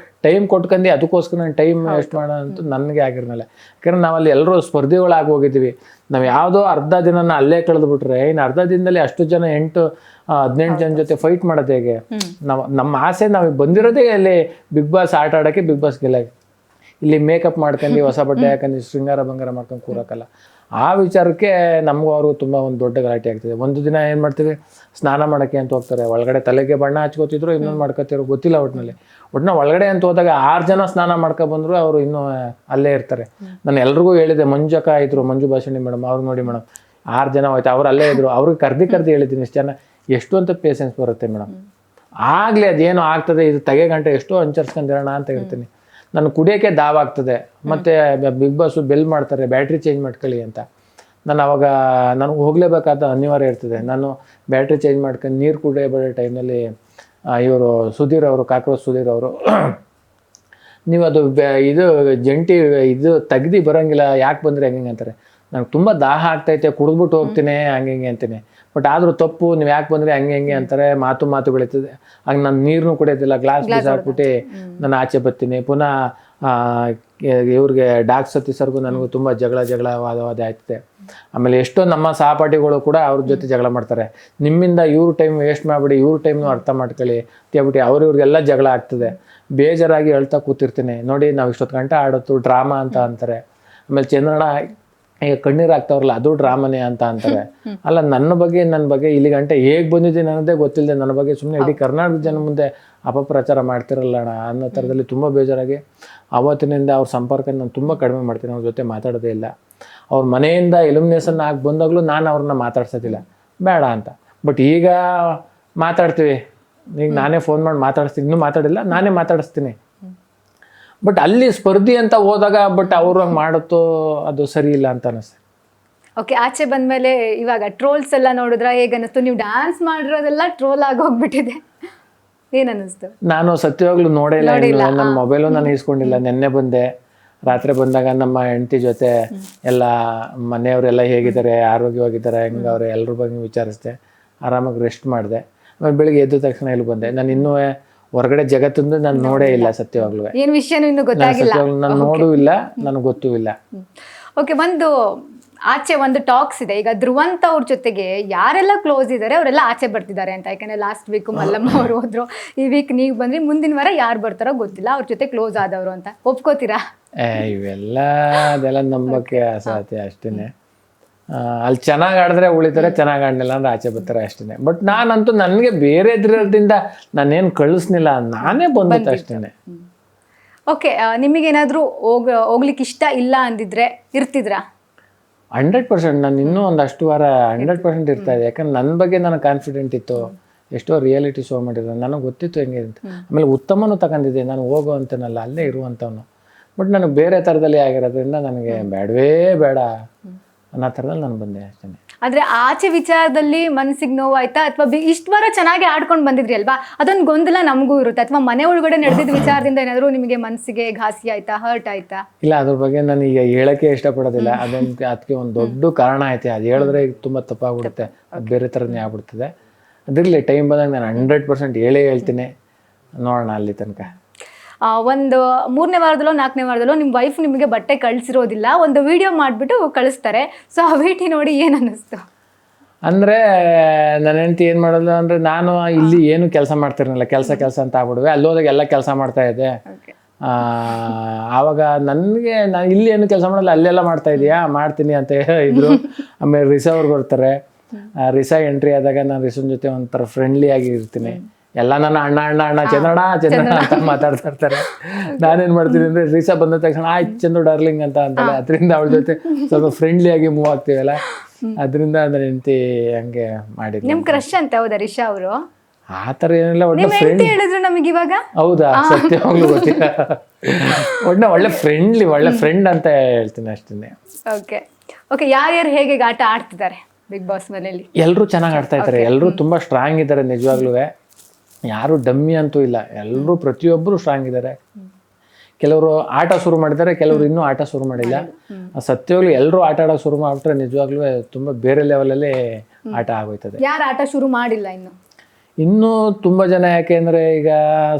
ಟೈಮ್ ಕೊಟ್ಕೊಂಡು ಅದಕ್ಕೋಸ್ಕರ ನಾನು ಟೈಮ್ ವೇಸ್ಟ್ ಮಾಡೋಂತೂ ನನಗೆ ಆಗಿರಲಿಲ್ಲ. ಯಾಕಂದ್ರೆ ನಾವಲ್ಲಿ ಎಲ್ಲರೂ ಸ್ಪರ್ಧಿಗಳಾಗಿ ಹೋಗಿದ್ದೀವಿ. ನಾವು ಯಾವುದೋ ಅರ್ಧ ದಿನನ ಅಲ್ಲೇ ಕಳೆದುಬಿಟ್ರೆ ಇನ್ನು ಅರ್ಧ ದಿನದಲ್ಲಿ ಅಷ್ಟು ಜನ 18 ಜನ ಜೊತೆ ಫೈಟ್ ಮಾಡೋದು ಹೇಗೆ? ನಮ್ಮ ಆಸೆ ನಾವು ಬಂದಿರೋದೇ ಅಲ್ಲಿ ಬಿಗ್ ಬಾಸ್ ಆಟ ಆಡೋಕ್ಕೆ, ಬಿಗ್ ಬಾಸ್ ಗೆಲ್ಲಕ್ಕೆ. ಇಲ್ಲಿ ಮೇಕಪ್ ಮಾಡ್ಕೊಂಡು ಹೊಸ ಬಟ್ಟೆ ಹಾಕೊಂಡು ಶೃಂಗಾರ ಬಂಗಾರ ಮಾಡ್ಕೊಂಡು ಕೂರೋಕ್ಕಲ್ಲ. ಆ ವಿಚಾರಕ್ಕೆ ನಮಗೂ ಅವ್ರಿಗೂ ತುಂಬ ಒಂದು ದೊಡ್ಡ ಗಲಾಟೆ ಆಗ್ತದೆ. ಒಂದು ದಿನ ಏನು ಮಾಡ್ತೀವಿ, ಸ್ನಾನ ಮಾಡೋಕ್ಕೆ ಅಂತ ಹೋಗ್ತಾರೆ, ಒಳಗಡೆ ತಲೆಗೆ ಬಣ್ಣ ಹಚ್ಕೋತಿದ್ರು, ಇನ್ನೊಂದು ಮಾಡ್ಕೋತಿರೋ ಗೊತ್ತಿಲ್ಲ. ಒಟ್ಟಿನಲ್ಲಿ ಒಳಗಡೆ ಅಂತ ಹೋದಾಗ 6 ಜನ ಸ್ನಾನ ಮಾಡ್ಕೊಬಂದ್ರು, ಅವರು ಇನ್ನೂ ಅಲ್ಲೇ ಇರ್ತಾರೆ. ನಾನು ಎಲ್ರಿಗೂ ಹೇಳಿದೆ, ಮಂಜಕ್ಕ ಇದ್ರು, ಮಂಜು ಭಾಷಣಿ ಮೇಡಮ್, ಅವ್ರು ನೋಡಿ ಮೇಡಮ್ 6 ಜನ ಹೋಯ್ತು, ಅವ್ರು ಅಲ್ಲೇ ಇದ್ರು. ಅವ್ರಿಗೆ ಕರ್ದು ಹೇಳಿದ್ದೀನಿ, ಇಷ್ಟು ಜನ ಎಷ್ಟು ಅಂತ ಪೇಷನ್ಸ್ ಬರುತ್ತೆ ಮೇಡಮ್, ಆಗಲಿ ಅದೇನೋ ಆಗ್ತದೆ, ಇದು ತೆಗೆ ಗಂಟೆ ಎಷ್ಟೋ ಅಂಚರ್ಸ್ಕೊಂಡಿರೋಣ ಅಂತ ಇರ್ತೀನಿ. ನಾನು ಕುಡಿಯೋಕ್ಕೆ ದಾವಾಗ್ತದೆ, ಮತ್ತು ಬಿಗ್ ಬಾಸು ಬೆಲ್ ಮಾಡ್ತಾರೆ ಬ್ಯಾಟ್ರಿ ಚೇಂಜ್ ಮಾಡ್ಕೊಳ್ಳಿ ಅಂತ. ನಾನು ಅವಾಗ ನಾನು ಹೋಗಲೇಬೇಕಾದ ಅನಿವಾರ್ಯ ಇರ್ತದೆ. ನಾನು ಬ್ಯಾಟ್ರಿ ಚೇಂಜ್ ಮಾಡ್ಕೊಂಡು ನೀರು ಕುಡಿಯೋ ಟೈಮ್ನಲ್ಲಿ ಇವರು ಸುಧೀರ್ ಅವರು, ಕಾಕ್ರೋಚ್ ಸುಧೀರ್ ಅವರು, ನೀವು ಅದು ಇದು ಜಂಟಿ ಇದು ತೆಗ್ದು ಬರೋಂಗಿಲ್ಲ, ಯಾಕೆ ಬಂದರೆ ಹಂಗೆ ಅಂತಾರೆ. ನಂಗೆ ತುಂಬ ದಾಹ ಆಗ್ತೈತೆ, ಕುಡಿದ್ಬಿಟ್ಟು ಹೋಗ್ತೀನಿ ಹಂಗೆ ಅಂತೀನಿ. ಬಟ್ ಆದರೂ ತಪ್ಪು, ನೀವು ಯಾಕೆ ಬಂದರೆ ಹಂಗೆ ಅಂತಾರೆ. ಮಾತು ಬೆಳೀತದೆ. ಆಗ ನಾನು ನೀರನ್ನು ಕುಡಿಯೋದಿಲ್ಲ, ಗ್ಲಾಸ್ ಬಿಸಾಕ್ಬಿಟ್ಟು ನಾನು ಆಚೆ ಬರ್ತೀನಿ. ಪುನಃ ಇವ್ರಿಗೆ ಡಾಕ್ ಸತೀಶರ್ಗೂ ನನಗೂ ತುಂಬ ವಾದ ಆಯ್ತದೆ. ಆಮೇಲೆ ಎಷ್ಟೋ ನಮ್ಮ ಸಹಪಾಠಿಗಳು ಕೂಡ ಅವ್ರ ಜೊತೆ ಜಗಳ ಮಾಡ್ತಾರೆ. ನಿಮ್ಮಿಂದ ಇವ್ರ ಟೈಮ್ ವೇಸ್ಟ್ ಮಾಡಿಬಿಡಿ, ಇವ್ರ ಟೈಮ್ನು ಅರ್ಥ ಮಾಡ್ಕೊಳ್ಳಿ ಅಂತೇಳ್ಬಿಟ್ಟು ಇವ್ರಿಗೆಲ್ಲ ಜಗಳ ಆಗ್ತದೆ. ಬೇಜಾರಾಗಿ ಹೇಳ್ತಾ ಕೂತಿರ್ತೀನಿ, ನೋಡಿ ನಾವು ಇಷ್ಟೊತ್ತು ಗಂಟೆ ಆಡೋದು ಡ್ರಾಮಾ ಅಂತ ಅಂತಾರೆ. ಆಮೇಲೆ ಚಂದ್ರಣ್ಣ ಈಗ ಕಣ್ಣೀರು ಆಗ್ತಾವ್ರಲ್ಲ, ಅದು ಡ್ರಾಮನೇ ಅಂತ ಅಂತಾರೆ. ಅಲ್ಲ, ನನ್ನ ಬಗ್ಗೆ ಇಲ್ಲಿ ಗಂಟೆ ಹೇಗೆ ಬಂದಿದ್ದೀನಿ ಅನ್ನೋದೇ ಗೊತ್ತಿಲ್ಲದೆ ನನ್ನ ಬಗ್ಗೆ ಸುಮ್ಮನೆ ಇಡೀ ಕರ್ನಾಟಕ ಜನ ಮುಂದೆ ಅಪಪ್ರಚಾರ ಮಾಡ್ತಿರಲ್ಲ ಅಣ್ಣ ಅನ್ನೋ ಥರದಲ್ಲಿ ತುಂಬ ಬೇಜಾರಾಗಿ ಆವತ್ತಿನಿಂದ ಅವ್ರ ಸಂಪರ್ಕ ನಾನು ತುಂಬ ಕಡಿಮೆ ಮಾಡ್ತೀನಿ. ಅವ್ರ ಜೊತೆ ಮಾತಾಡೋದೇ ಇಲ್ಲ. ಅವ್ರ ಮನೆಯಿಂದ ಎಲಿಮಿನೇಷನ್ ಆಗಿ ಬಂದಾಗಲೂ ನಾನು ಅವ್ರನ್ನ ಮಾತಾಡ್ಸೋದಿಲ್ಲ, ಬೇಡ ಅಂತ. ಬಟ್ ಈಗ ಮಾತಾಡ್ತೀವಿ, ಈಗ ನಾನೇ ಫೋನ್ ಮಾಡಿ ಮಾತಾಡಿಸ್ತೀನಿ. ಇನ್ನೂ ಮಾತಾಡಿಲ್ಲ, ನಾನೇ ಮಾತಾಡಿಸ್ತೀನಿ. ಬಟ್ ಅಲ್ಲಿ ಸ್ಪರ್ಧಿ ಅಂತ ಹೋದಾಗ ಬಟ್ ಅವ್ರು ಹಂಗೆ ಮಾಡುತ್ತೋ ಅದು ಸರಿ ಇಲ್ಲ ಅಂತ ಅನಿಸ್ತದೆ. ಓಕೆ, ಆಚೆ ಬಂದಮೇಲೆ ಇವಾಗ ಟ್ರೋಲ್ಸ್ ಎಲ್ಲ ನೋಡಿದ್ರೆ ಹೇಗನ್ನಿಸ್ತು? ನೀವು ಡ್ಯಾನ್ಸ್ ಮಾಡಿರೋದೆಲ್ಲ ಟ್ರೋಲ್ ಆಗಿ ಹೋಗ್ಬಿಟ್ಟಿದೆ, ಏನನ್ನಿಸ್ತು? ನಾನು ಸತ್ಯವಾಗ್ಲೂ ನೋಡೇ ಇಲ್ಲ. ನನ್ನ ಮೊಬೈಲು ನಾನು ಇಸ್ಕೊಂಡಿಲ್ಲ. ನೆನ್ನೆ ಬಂದೆ, ರಾತ್ರಿ ಬಂದಾಗ ನಮ್ಮ ಹೆಂಡತಿ ಜೊತೆ ಎಲ್ಲ ಮನೆಯವರೆಲ್ಲ ಹೇಗಿದ್ದಾರೆ, ಆರೋಗ್ಯವಾಗಿದ್ದಾರೆ, ಹೆಂಗವ್ರೆ ಎಲ್ಲರ ಬಗ್ಗೆ ವಿಚಾರಿಸಿದೆ. ಆರಾಮಾಗಿ ರೆಸ್ಟ್ ಮಾಡಿದೆ. ಆಮೇಲೆ ಬೆಳಿಗ್ಗೆ ಎದ್ದ ತಕ್ಷಣ ಇಲ್ಲಿ ಬಂದೆ. ನಾನು ಇನ್ನೂ ಹೊರಗಡೆ ಜಗತ್ತಿಂದ ನಾನು ನೋಡೇ ಇಲ್ಲ. ಸತ್ಯವಾಗ್ಲೂ ಏನು ವಿಷಯನೂ ಇನ್ನೂ ಗೊತ್ತಾಗಿಲ್ಲ, ನಾನು ನೋಡೂ ಇಲ್ಲ, ನನಗೆ ಗೊತ್ತೂ ಇಲ್ಲ. ಓಕೆ, ಆಚೆ ಒಂದು ಟಾಕ್ಸ್ ಇದೆ ಈಗ ಧ್ರುವಂತ ಅವ್ರ ಜೊತೆಗೆ ಯಾರೆಲ್ಲ ಕ್ಲೋಸ್ ಇದ್ದಾರೆ ಅವರೆಲ್ಲ ಆಚೆ ಬರ್ತಿದ್ದಾರೆ ಅಂತ. ಯಾಕಂದ್ರೆ ಲಾಸ್ಟ್ ವೀಕ್ ಮಲ್ಲಮ್ಮ ಅವ್ರು ಹೋದ್ರು, ಈ ವೀಕ್ ನೀವು ಬಂದ್ರಿ, ಮುಂದಿನ ವಾರ ಯಾರು ಬರ್ತಾರೋ ಗೊತ್ತಿಲ್ಲ, ಅವ್ರ ಜೊತೆ ಕ್ಲೋಸ್ ಆದವರು ಅಂತ. ಒಪ್ಕೋತೀರಾ? ಇವೆಲ್ಲ ಅದೆಲ್ಲ ನಂಬಕ್ಕೆ ಅಸಾಧ್ಯ ಅಷ್ಟೇನೆ. ಅಲ್ಲಿ ಚೆನ್ನಾಗಿ ಆಡಿದ್ರೆ ಉಳಿತಾರೆ, ಚೆನ್ನಾಗಿ ಆಡಲಿಲ್ಲ ಅಂದ್ರೆ ಆಚೆ ಬರ್ತಾರೆ ಅಷ್ಟೇ. ಬಟ್ ನಾನಂತೂ ನನಗೆ ಬೇರೆ ಇದ್ರದಿಂದ ನಾನೇನು ಕಳಿಸ್ನಿಲ್ಲ, ನಾನೇ ಬಂದಿತ್ತು ಅಷ್ಟೇ. ಓಕೆ, ನಿಮಗೇನಾದರೂ ಹೋಗ್ಲಿಕ್ಕೆ ಇಷ್ಟ ಇಲ್ಲ ಅಂದಿದ್ರೆ ಇರ್ತಿದ್ರಾ? 100%. ನಾನು ಇನ್ನೂ ಒಂದಷ್ಟು ವಾರ 100% ಇರ್ತಾ ಇದೆ. ಯಾಕಂದ್ರೆ ನನ್ನ ಬಗ್ಗೆ ನನಗೆ ಕಾನ್ಫಿಡೆಂಟ್ ಇತ್ತು. ಎಷ್ಟೋ ರಿಯಾಲಿಟಿ ಶೋ ಮಾಡಿದ್ರು, ನನಗೆ ಗೊತ್ತಿತ್ತು ಹೆಂಗೆ ಅಂತ. ಆಮೇಲೆ ಉತ್ತಮನೂ ತಗೊಂಡಿದ್ದೆ, ನಾನು ಹೋಗೋ ಅಂತನಲ್ಲ, ಅಲ್ಲೇ ಇರುವಂಥವನು. ಬಟ್ ನನಗೆ ಬೇರೆ ಥರದಲ್ಲಿ ಆಗಿರೋದ್ರಿಂದ ನನಗೆ ಬೇಡವೇ ಬೇಡ ಅನ್ನೋ ಥರದಲ್ಲಿ ನಾನು ಬಂದೆ ಅಷ್ಟೇ. ಆದರೆ ಆಚೆ ವಿಚಾರದಲ್ಲಿ ಮನಸ್ಸಿಗೆ ನೋವಾಯ್ತಾ, ಅಥವಾ ಇಷ್ಟು ವಾರ ಚೆನ್ನಾಗಿ ಆಡ್ಕೊಂಡು ಬಂದಿದ್ರಿ ಅಲ್ವಾ, ಅದೊಂದು ಗೊಂದಲ ನಮಗೂ ಇರುತ್ತೆ. ಅಥವಾ ಮನೆ ಒಳಗಡೆ ನಡೆದಿದ್ದ ವಿಚಾರದಿಂದ ಏನಾದರೂ ನಿಮಗೆ ಮನಸ್ಸಿಗೆ ಘಾಸಿ ಆಯ್ತಾ, ಹರ್ಟ್ ಆಯ್ತಾ? ಇಲ್ಲ, ಅದ್ರ ಬಗ್ಗೆ ನಾನು ಈಗ ಹೇಳೋಕ್ಕೆ ಇಷ್ಟಪಡೋದಿಲ್ಲ. ಅದಕ್ಕೆ ಒಂದು ದೊಡ್ಡ ಕಾರಣ ಐತೆ. ಅದು ಹೇಳಿದ್ರೆ ತುಂಬ ತಪ್ಪಾಗ್ಬಿಡುತ್ತೆ, ಅದು ಬೇರೆ ಥರನೇ ಆಗ್ಬಿಡ್ತದೆ. ಅದಿರಲಿ, ಟೈಮ್ ಬಂದಾಗ ನಾನು 100% ಹೇಳ್ತೀನಿ. ನೋಡೋಣ ಅಲ್ಲಿ ತನಕ. ಒಂದು 3ನೇ ವಾರದಲ್ಲೋ 4ನೇ ವಾರದಲ್ಲೋ ನಿಮ್ಮ ವೈಫ್ ನಿಮಗೆ ಬಟ್ಟೆ ಕಳಿಸಿರೋದಿಲ್ಲ, ಒಂದು ವಿಡಿಯೋ ಮಾಡಿಬಿಟ್ಟು ಕಳಿಸ್ತಾರೆ. ಸೊ ಆ ವಿಡಿಯೋ ನೋಡಿ ಏನು ಅನ್ನಿಸ್ತು? ಅಂದರೆ ನನ್ನ ಹೆಂಡತಿ ಏನು ಮಾಡೋದು ಅಂದರೆ, ನಾನು ಇಲ್ಲಿ ಏನು ಕೆಲಸ ಮಾಡ್ತಿರಲಿಲ್ಲ, ಕೆಲಸ ಅಂತ ಆಗ್ಬಿಡುವೆ. ಅಲ್ಲಿ ಹೋದಾಗ ಎಲ್ಲ ಕೆಲಸ ಮಾಡ್ತಾ ಇದ್ದೆ. ಆವಾಗ ನನಗೆ ನಾನು ಇಲ್ಲಿ ಏನು ಕೆಲಸ ಮಾಡಲ್ಲ, ಅಲ್ಲೆಲ್ಲ ಮಾಡ್ತಾ ಇದೀಯಾ, ಮಾಡ್ತೀನಿ ಅಂತ ಇದ್ರು. ಆಮೇಲೆ ರಿಸಾ ಅವ್ರು ಬರ್ತಾರೆ. ರಿಸಾ ಎಂಟ್ರಿ ಆದಾಗ ನಾನು ರಿಸನ್ ಜೊತೆ ಒಂಥರ ಫ್ರೆಂಡ್ಲಿ ಆಗಿ ಇರ್ತೀನಿ. ಎಲ್ಲ ನನ್ನ ಅಣ್ಣ ಚಂದ್ರಣ್ಣ ಅಂತ ಮಾತಾಡ್ತಾ ಇರ್ತಾರೆ. ನಾನೇನು ಮಾಡ್ತೀನಿ ಅಂದರೆ, ರಿಸಾ ಬಂದ ತಕ್ಷಣ ಆಯ್ತು ಚಂದ್ರು ಡಾರ್ಲಿಂಗ್ ಅಂತ ಅಂತಾಳೆ. ಅದರಿಂದ ಅವಳ ಜೊತೆ ಸ್ವಲ್ಪ ಫ್ರೆಂಡ್ಲಿ ಆಗಿ ಮೂವ್ ಆಗ್ತೀವಲ್ಲ, ಅದರಿಂದ ನನ್ನ ಹೆಂಡತಿ ಹಂಗೆ ಮಾಡಿದ್ವಿ. ನಿಮ್ಮ ಕ್ರಶ್ ಅಂತ ಹೌದಾ ರಿಷಾ ಅವರು? ಆ ಥರ ಏನಿಲ್ಲ, ಒಳ್ಳೆ ಫ್ರೆಂಡ್ ಹೇಳಿದ್ರು ನಮಗೆ ಇವಾಗ. ಹೌದಾ? ಸತ್ಯವಾಗ್ಲೂ ಗೊತ್ತಿಲ್ಲ. ಒಳ್ಳೆ ಫ್ರೆಂಡ್ಲಿ, ಒಳ್ಳೆ ಫ್ರೆಂಡ್ ಅಂತ ಹೇಳ್ತೀನಿ ಅಷ್ಟೇ. ಓಕೆ, ಯಾರ್ಯಾರು ಹೇಗೆ ಆಟ ಆಡ್ತಿದ್ದಾರೆ ಬಿಗ್ ಬಾಸ್ ಮನೆಯಲ್ಲಿ? ಎಲ್ಲರೂ ಚೆನ್ನಾಗಿ ಆಡ್ತಾ ಇದ್ದಾರೆ, ಎಲ್ಲರೂ ತುಂಬ ಸ್ಟ್ರಾಂಗ್ ಇದ್ದಾರೆ. ನಿಜವಾಗ್ಲೂ ಯಾರು ಡಮ್ಮಿ ಅಂತೂ ಇಲ್ಲ, ಎಲ್ಲರೂ ಪ್ರತಿಯೊಬ್ಬರು ಸ್ಟ್ರಾಂಗ್ ಇದ್ದಾರೆ. ಕೆಲವರು ಆಟ ಶುರು ಮಾಡಿದ್ದಾರೆ, ಕೆಲವರು ಇನ್ನೂ ಆಟ ಶುರು ಮಾಡಿಲ್ಲ. ಸತ್ಯವಾಗ್ಲೂ ಎಲ್ಲರೂ ಆಟ ಆಡೋಕೆ ಶುರು ಮಾಡಿಬಿಟ್ರೆ ನಿಜವಾಗ್ಲೂ ತುಂಬ ಬೇರೆ ಲೆವೆಲಲ್ಲಿ ಆಟ ಆಗೋಯ್ತದೆ. ಯಾರು ಆಟ ಶುರು ಮಾಡಿಲ್ಲ ಇನ್ನೂ ತುಂಬ ಜನ. ಯಾಕೆಂದರೆ ಈಗ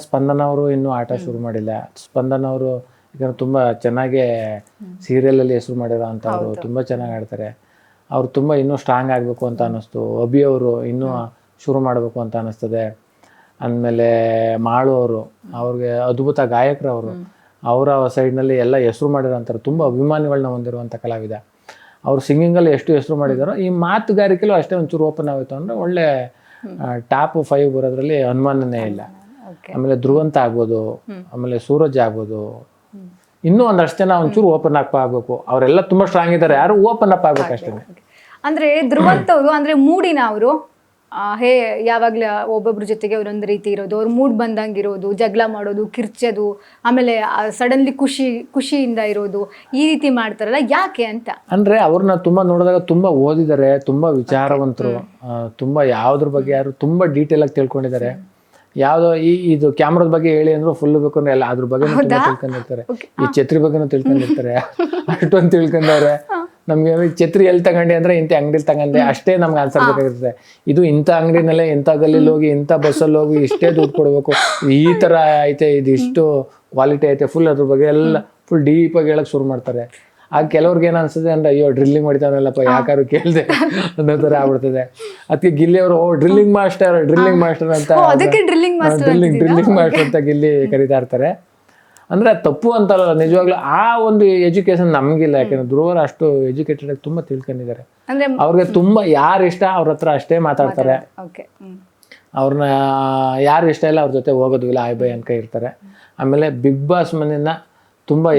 ಸ್ಪಂದನ ಅವರು ಇನ್ನೂ ಆಟ ಶುರು ಮಾಡಿಲ್ಲ. ಸ್ಪಂದನ ಅವರು ಈಗ ತುಂಬ ಚೆನ್ನಾಗೇ ಸೀರಿಯಲಲ್ಲಿ ಹೆಸರು ಮಾಡಿರೋ ಅಂಥವ್ರು, ತುಂಬ ಚೆನ್ನಾಗಿ ಆಡ್ತಾರೆ. ಅವ್ರು ತುಂಬ ಇನ್ನೂ ಸ್ಟ್ರಾಂಗ್ ಆಗಬೇಕು ಅಂತ ಅನ್ನಿಸ್ತು. ಅಭಿ ಅವರು ಇನ್ನೂ ಶುರು ಮಾಡಬೇಕು ಅಂತ ಅನ್ನಿಸ್ತದೆ. ಅಂದಮೇಲೆ ಮಾಳು ಅವರು, ಅವ್ರಿಗೆ ಅದ್ಭುತ ಗಾಯಕರವರು, ಅವರ ಸೈಡ್ನಲ್ಲಿ ಎಲ್ಲ ಹೆಸರು ಮಾಡಿರೋಂಥವ್ರು, ತುಂಬ ಅಭಿಮಾನಿಗಳನ್ನ ಹೊಂದಿರುವಂಥ ಕಲಾವಿದ. ಅವರು ಸಿಂಗಿಂಗಲ್ಲಿ ಎಷ್ಟು ಹೆಸರು ಮಾಡಿದಾರೋ, ಈ ಮಾತುಗಾರಿಕೆಲೂ ಅಷ್ಟೇ ಒಂಚೂರು ಓಪನ್ ಆಗೋಯ್ತು ಅಂದರೆ ಒಳ್ಳೆ ಟಾಪ್ 5 ಬರೋದ್ರಲ್ಲಿ ಅನುಮಾನನೇ ಇಲ್ಲ. ಆಮೇಲೆ ಧ್ರುವಂತ ಆಗ್ಬೋದು, ಆಮೇಲೆ ಸೂರಜ್ ಆಗ್ಬೋದು, ಇನ್ನೂ ಒಂದಷ್ಟು ಜನ ಒಂಚೂರು ಓಪನ್ ಅಪ್ ಆಗಬೇಕು. ಅವರೆಲ್ಲ ತುಂಬ ಸ್ಟ್ರಾಂಗ್ ಇದ್ದಾರೆ, ಯಾರು ಓಪನ್ ಅಪ್ ಆಗ್ಬೇಕು ಅಷ್ಟೇ. ಅಂದರೆ ಧ್ರುವಂತ ಅವರು ಅಂದರೆ ಮೂಡಿನ ಅವರು ಯಾವಾಗಲೂ ಒಬ್ಬೊಬ್ರ ಜೊತೆಗೆ ಒಂದೊಂದು ರೀತಿ ಇರೋದು, ಅವ್ರ ಮೂಡ್ ಬಂದಂಗೆ ಇರೋದು, ಜಗಳ ಮಾಡೋದು, ಕಿರ್ಚೋದು, ಆಮೇಲೆ ಸಡನ್ಲಿ ಖುಷಿಯಿಂದ ಇರೋದು, ಈ ರೀತಿ ಮಾಡ್ತಾರಲ್ಲ, ಯಾಕೆ ಅಂತ. ಅಂದ್ರೆ ಅವ್ರನ್ನ ತುಂಬಾ ನೋಡಿದಾಗ ತುಂಬಾ ಓದಿದ್ದಾರೆ, ತುಂಬಾ ವಿಚಾರವಂತರು, ತುಂಬಾ ಯಾವ್ದ್ರ ಬಗ್ಗೆ ಯಾರು ತುಂಬಾ ಡೀಟೇಲ್ ಆಗಿ ತಿಳ್ಕೊಂಡಿದ್ದಾರೆ. ಯಾವ್ದೋ ಇದು ಕ್ಯಾಮ್ರಾದ ಬಗ್ಗೆ ಹೇಳಿ ಅಂದ್ರೆ ಫುಲ್ ಬೇಕು ಅಂದ್ರೆ ಎಲ್ಲ ಅದ್ರ ಬಗ್ಗೆ ತಿಳ್ಕೊಂಡಿರ್ತಾರೆ. ಈ ಛತ್ರಿ ಬಗ್ಗೆನೂ ತಿಳ್ಕೊಂಡಿರ್ತಾರೆ, ಅಷ್ಟೊಂದು ತಿಳ್ಕೊಂಡವ್ರೆ. ನಮ್ಗೆ ಛತ್ರಿ ಎಲ್ಲಿ ತಗೊಂಡೆ ಅಂದ್ರೆ ಇಂಥ ಅಂಗಡಿಲಿ ತಗೊಂಡೆ ಅಷ್ಟೇ ನಮ್ಗೆ ಆನ್ಸರ್ ಬೇಕಾಗಿರುತ್ತೆ. ಇದು ಇಂಥ ಅಂಗಡಿನಲ್ಲೇ ಇಂಥ ಗಲ್ಲಿಲಿ ಹೋಗಿ ಇಂಥ ಬಸ್ಸಲ್ಲಿ ಹೋಗಿ ಇಷ್ಟೇ ದುಡ್ಡು ಕೊಡ್ಬೇಕು, ಈ ತರ ಐತೆ, ಇದು ಇಷ್ಟು ಕ್ವಾಲಿಟಿ ಐತೆ, ಫುಲ್ ಅದ್ರ ಬಗ್ಗೆ ಎಲ್ಲ ಫುಲ್ ಡೀಪ್ ಆಗಿ ಹೇಳಕ್ ಶುರು ಮಾಡ್ತಾರೆ. ಆಗ ಕೆಲವ್ರಿಗೆ ಏನ್ ಅನ್ಸುತ್ತೆ ಅಂದ್ರೆ ಅಯ್ಯೋ ಡ್ರಿಲ್ಲಿಂಗ್ ಮಾಡಿತಾನಲ್ಲಪ್ಪ, ಯಾಕಾರು ಕೇಳ್ದೆ ಅನ್ನೋ ತರ ಆಗ್ಬಿಡ್ತದೆ. ಅದಕ್ಕೆ ಗಿಲ್ಲಿ ಅವರು ಡ್ರಿಲ್ಲಿಂಗ್ ಮಾಸ್ಟರ್ ಅಂತ ಡ್ರಿಲ್ಲಿಂಗ್ ಮಾಸ್ಟರ್ ಅಂತ ಗಿಲ್ಲಿ ಕರೀತಾ ಇರ್ತಾರೆ. ಅಂದ್ರೆ ತಪ್ಪು ಅಂತಲ್ಲ, ನಿಜವಾಗ್ಲೂ ಆ ಒಂದು ಎಜುಕೇಶನ್ ನಮ್ಗಿಲ್ಲ. ಯಾಕಂದ್ರೆ ಧ್ರುವರು ಅಷ್ಟು ಎಜುಕೇಟೆಡ್ ಆಗಿ ತುಂಬಾ ತಿಳ್ಕೊಂಡಿದ್ದಾರೆ. ಅವ್ರಿಗೆ ತುಂಬಾ ಯಾರು ಇಷ್ಟ ಅವ್ರ ಹತ್ರ ಅಷ್ಟೇ ಮಾತಾಡ್ತಾರೆ. ಅವ್ರನ್ನ ಯಾರು ಇಷ್ಟ ಇಲ್ಲ ಅವ್ರ ಜೊತೆ ಹೋಗೋದು ಇಲ್ಲ, ಆಯ್ ಬೈ ಅನ್ಕ ಇರ್ತಾರೆ. ಆಮೇಲೆ ಬಿಗ್ ಬಾಸ್ ಮನೆಯನ್ನ ತುಂಬಾ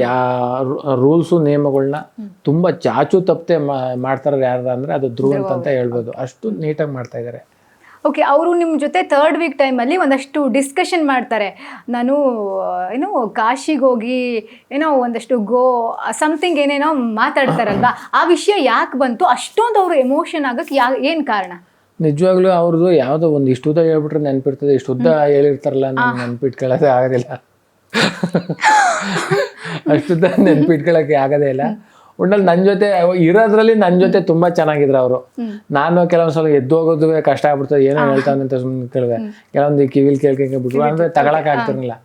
ರೂಲ್ಸು ನಿಯಮಗಳನ್ನ ತುಂಬಾ ಚಾಚು ತಪ್ಪದೆ ಮಾಡ್ತಾರ ಯಾರ ಅಂದ್ರೆ ಅದು ಧ್ರುವಂತ್ ಅಂತ ಹೇಳ್ಬೋದು. ಅಷ್ಟು ನೀಟಾಗಿ ಮಾಡ್ತಾ ಇದ್ದಾರೆ. ಓಕೆ, ಅವರು ನಿಮ್ಮ ಜೊತೆ 3rd ವೀಕ್ ಟೈಮಲ್ಲಿ ಒಂದಷ್ಟು ಡಿಸ್ಕಷನ್ ಮಾಡ್ತಾರೆ. ನಾನು ಕಾಶಿಗೆ ಹೋಗಿ ಒಂದಷ್ಟು ಸಮಥಿಂಗ್ ಏನೇನೋ ಮಾತಾಡ್ತಾರಲ್ವಾ, ಆ ವಿಷಯ ಯಾಕೆ ಬಂತು? ಅಷ್ಟೊಂದು ಅವರು ಎಮೋಷನ್ ಆಗಕ್ಕೆ ಏನು ಕಾರಣ? ನಿಜವಾಗ್ಲೂ ಅವ್ರದ್ದು ಯಾವುದೋ ಒಂದು ಇಷ್ಟು ಉದ್ದ ಹೇಳ್ಬಿಟ್ರೆ ನೆನ್ಪಿರ್ತದೆ, ಇಷ್ಟು ಉದ್ದ ಹೇಳಿರ್ತಾರಲ್ಲ, ನಾನು ನೆನ್ಪಿಟ್ಕೊಳ್ಳೋದೇ ಆಗೋದಿಲ್ಲ. ಅಷ್ಟುದ್ದ ನೆನ್ಪಿಟ್ಕೊಳ್ಳೋಕೆ ಆಗೋದೇ ಇಲ್ಲ. ಒಟ್ಟಲ್ಲಿ ನನ್ನ ಜೊತೆ ಇರೋದ್ರಲ್ಲಿ ನನ್ನ ಜೊತೆ ತುಂಬಾ ಚೆನ್ನಾಗಿದ್ರು ಅವರು. ನಾನು ಕೆಲವೊಂದ್ಸಲ ಎದ್ದು ಹೋಗೋದು ಕಷ್ಟ ಆಗ್ಬಿಡ್ತದೆ, ಏನೋ ಹೇಳ್ತಾನೆ ಅಂತ ಸುಮ್ಮನೆ ಕೇಳಿದೆ. ಕೆಲವೊಂದು ಕಿವಿಲ್ ಕೇಳ್ಕೊಂಡ್ಬಿಟ್ರು ಅಂದ್ರೆ ತಗೊಳಕ್ ಆಗ್ತಿರ್ಲಿಲ್ಲ.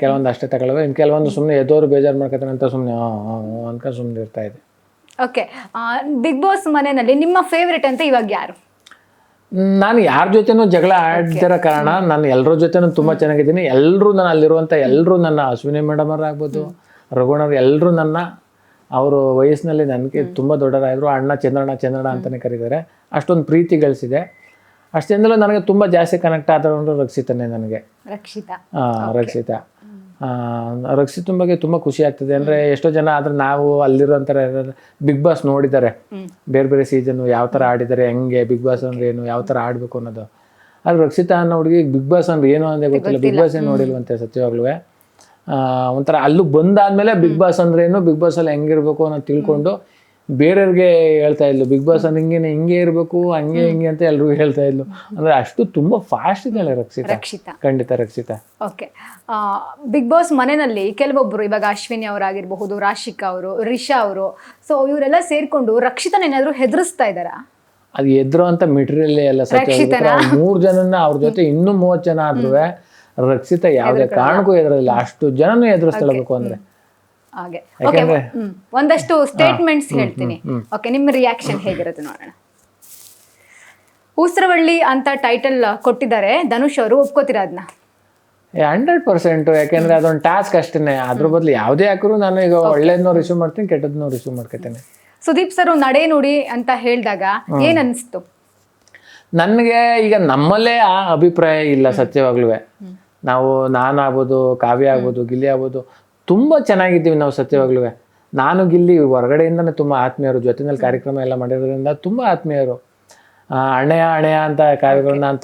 ಕೆಲವೊಂದು ಅಷ್ಟೇ ತಗೊಳ್ಳುವೆ, ಇನ್ನು ಕೆಲವೊಂದು ಸುಮ್ಮನೆ ಎದ್ದೋರು ಬೇಜಾರು ಮಾಡ್ಕೊತಾನೆ ಅಂತ ಸುಮ್ಮನೆ ಅನ್ಕ ಸುಮ್ಮನೆ ಇರ್ತಾ ಇದೆ. ಓಕೆ, ಬಿಗ್ ಬಾಸ್ ಮನೆಯಲ್ಲಿ ನಿಮ್ಮ ಫೇವ್ರೇಟ್ ಅಂತ ಇವಾಗ ಯಾರು? ನಾನು ಯಾರ ಜೊತೆನೂ ಜಗಳ ಆಡ್ತಿರೋ ಕಾರಣ ನಾನು ಎಲ್ಲರ ಜೊತೆನೂ ತುಂಬಾ ಚೆನ್ನಾಗಿದ್ದೀನಿ. ಎಲ್ಲರೂ ನಾನು ಅಲ್ಲಿರುವಂಥ ಎಲ್ಲರೂ ನನ್ನ ಅಶ್ವಿನಿ ಮೇಡಮ್ ಅವ್ರು ಆಗ್ಬೋದು, ರಘುಣವ್ರು, ಎಲ್ಲರೂ ನನ್ನ ಅವರು ವಯಸ್ಸಿನಲ್ಲಿ ನನಗೆ ತುಂಬ ದೊಡ್ಡರಾಗಿದ್ರು. ಅಣ್ಣ ಚಂದ್ರಣ್ಣ ಅಂತಲೇ ಕರೀತಾರೆ. ಅಷ್ಟೊಂದು ಪ್ರೀತಿ ಗಳಿಸಿದೆ. ಅಷ್ಟೇಂದಲೂ ನನಗೆ ತುಂಬ ಜಾಸ್ತಿ ಕನೆಕ್ಟ್ ಆದವರು ರಕ್ಷಿತನೇ ನನಗೆ. ರಕ್ಷಿತನ ಬಗ್ಗೆ ತುಂಬ ಖುಷಿ ಆಗ್ತದೆ. ಅಂದರೆ ಎಷ್ಟೋ ಜನ ಆದ್ರೆ ನಾವು ಅಲ್ಲಿರೋಂಥರ ಬಿಗ್ ಬಾಸ್ ನೋಡಿದ್ದಾರೆ, ಬೇರೆ ಬೇರೆ ಸೀಸನ್ ಯಾವ ಥರ ಆಡಿದ್ದಾರೆ, ಹೆಂಗೆ ಬಿಗ್ ಬಾಸ್ ಅಂದ್ರೆ ಏನು, ಯಾವ ಥರ ಆಡಬೇಕು ಅನ್ನೋದು. ಆದ್ರೆ ರಕ್ಷಿತಾ ಅನ್ನೋ ಹುಡುಗಿ ಬಿಗ್ ಬಾಸ್ ಅಂದ್ರೆ ಏನು ಅಂದರೆ ಗೊತ್ತಿಲ್ಲ, ಬಿಗ್ ಬಾಸ್ ಏನು ನೋಡಿಲ್ವಂತೆ ಸತ್ಯವಾಗ್ಲೂ. ಒಂಥರ ಅಲ್ಲೂ ಬಂದಾದ್ಮೇಲೆ ಬಿಗ್ ಬಾಸ್ ಅಂದ್ರೆ ಏನು, ಬಿಗ್ ಬಾಸ್ ಅಲ್ಲಿ ಹೆಂಗಿರ್ಬೇಕು ಅನ್ನೋದು ತಿಳ್ಕೊಂಡು ಬೇರೆಯವ್ರಿಗೆ ಹೇಳ್ತಾ ಇದ್ಲು. ಬಿಗ್ ಬಾಸ್ ಅಂದ್ರೆ ಹಿಂಗೆ ಇರಬೇಕು, ಹಂಗೆ ಹಿಂಗೆ ಅಂತ ಎಲ್ರಿಗೂ ಹೇಳ್ತಾ ಇದ್ಲು. ಅಂದ್ರೆ ಅಷ್ಟು ತುಂಬಾ ಫಾಸ್ಟ್ ಇದ್ದಾಳೆ ರಕ್ಷಿತಾ. ಖಂಡಿತ ರಕ್ಷಿತಾ. ಓಕೆ, ಬಿಗ್ ಬಾಸ್ ಮನೆಯಲ್ಲಿ ಕೆಲವೊಬ್ರು, ಇವಾಗ ಅಶ್ವಿನಿ ಅವರಾಗಿರಬಹುದು, ರಾಶಿಕಾ ಅವರು, ರಿಷಾ ಅವರು, ಸೊ ಇವರೆಲ್ಲ ಸೇರ್ಕೊಂಡು ರಕ್ಷಿತನ ಏನಾದ್ರು ಹೆದರಿಸ್ತಾ ಇದ್ದಾರಾ? ಅದು ಎದುರು ಅಂತ ಮೆಟೀರಿಯಲ್ ಎಲ್ಲ ಸತ್ಯ. 3 ಜನನ ಅವ್ರ ಜೊತೆ ಇನ್ನೂ 30 ಜನ ಆದ್ರೂ ರಕ್ಷಿತಾ ಯಾವುದೇ ಕಾರಣಕ್ಕೂ ಎದುರಿಲ್ಲ. ಅಷ್ಟು ಜನನೂ ಎದುರಿಸ್ತಾಳಬೇಕು ಅಂದ್ರೆ ಹಾಗೆ. ಒಂದಷ್ಟು ಸ್ಟೇಟ್ಮೆಂಟ್ಸ್ ಹೇಳ್ತೀನಿ. ಓಕೆ, ನಿಮ್ಮ ರಿಯಾಕ್ಷನ್ ಹೇಗಿರುತ್ತೆ ನೋಡೋಣ. ಊಸರವಳ್ಳಿ ಅಂತ ಟೈಟಲ್ ಕೊಟ್ಟಿದ್ದಾರೆ ಧನುಷ್ ಅವರು, ಒಪ್ಕೋತೀರಾ ಅದನ್ನ? 100%. ಯಾಕೆಂದ್ರೆ ಅದೊಂದು ಟಾಸ್ಕ್ ಅಷ್ಟೇನೆ. ಅದ್ರ ಬದಲು ಯಾವುದೇ ಹಾಕಿದ್ರು ನಾನು ಈಗ ಒಳ್ಳೇದನ್ನೋ ರಿಸೀವ್ ಮಾಡ್ತೀನಿ, ಕೆಟ್ಟದನ್ನೋ ರಿಸೀವ್ ಮಾಡ್ಕೊತೇನೆ. ಸುದೀಪ್ ಸರ್ ನಡೆ ನುಡಿ ಅಂತ ಹೇಳಿದಾಗ ಏನ್ ಅನಿಸ್ತು? ನನಗೆ ಈಗ ನಮ್ಮಲ್ಲೇ ಆ ಅಭಿಪ್ರಾಯ ಇಲ್ಲ ಸತ್ಯವಾಗ್ಲೂ. ನಾನು ಆಗ್ಬೋದು, ಕಾವ್ಯ ಆಗ್ಬೋದು, ಗಿಲ್ಲಿ ಆಗ್ಬೋದು, ತುಂಬಾ ಚೆನ್ನಾಗಿದ್ದೀವಿ ನಾವು ಸತ್ಯವಾಗ್ಲೂ. ನಾನು ಗಿಲ್ಲಿ ಹೊರಗಡೆಯಿಂದನೇ ತುಂಬಾ ಆತ್ಮೀಯರು, ಜೊತೆನಲ್ಲಿ ಕಾರ್ಯಕ್ರಮ ಎಲ್ಲ ಮಾಡಿರೋದ್ರಿಂದ ತುಂಬಾ ಆತ್ಮೀಯರು. ಅಣ್ಣಯ್ಯ ಅಂತ ಕಾವ್ಯಗಳು ನಾನು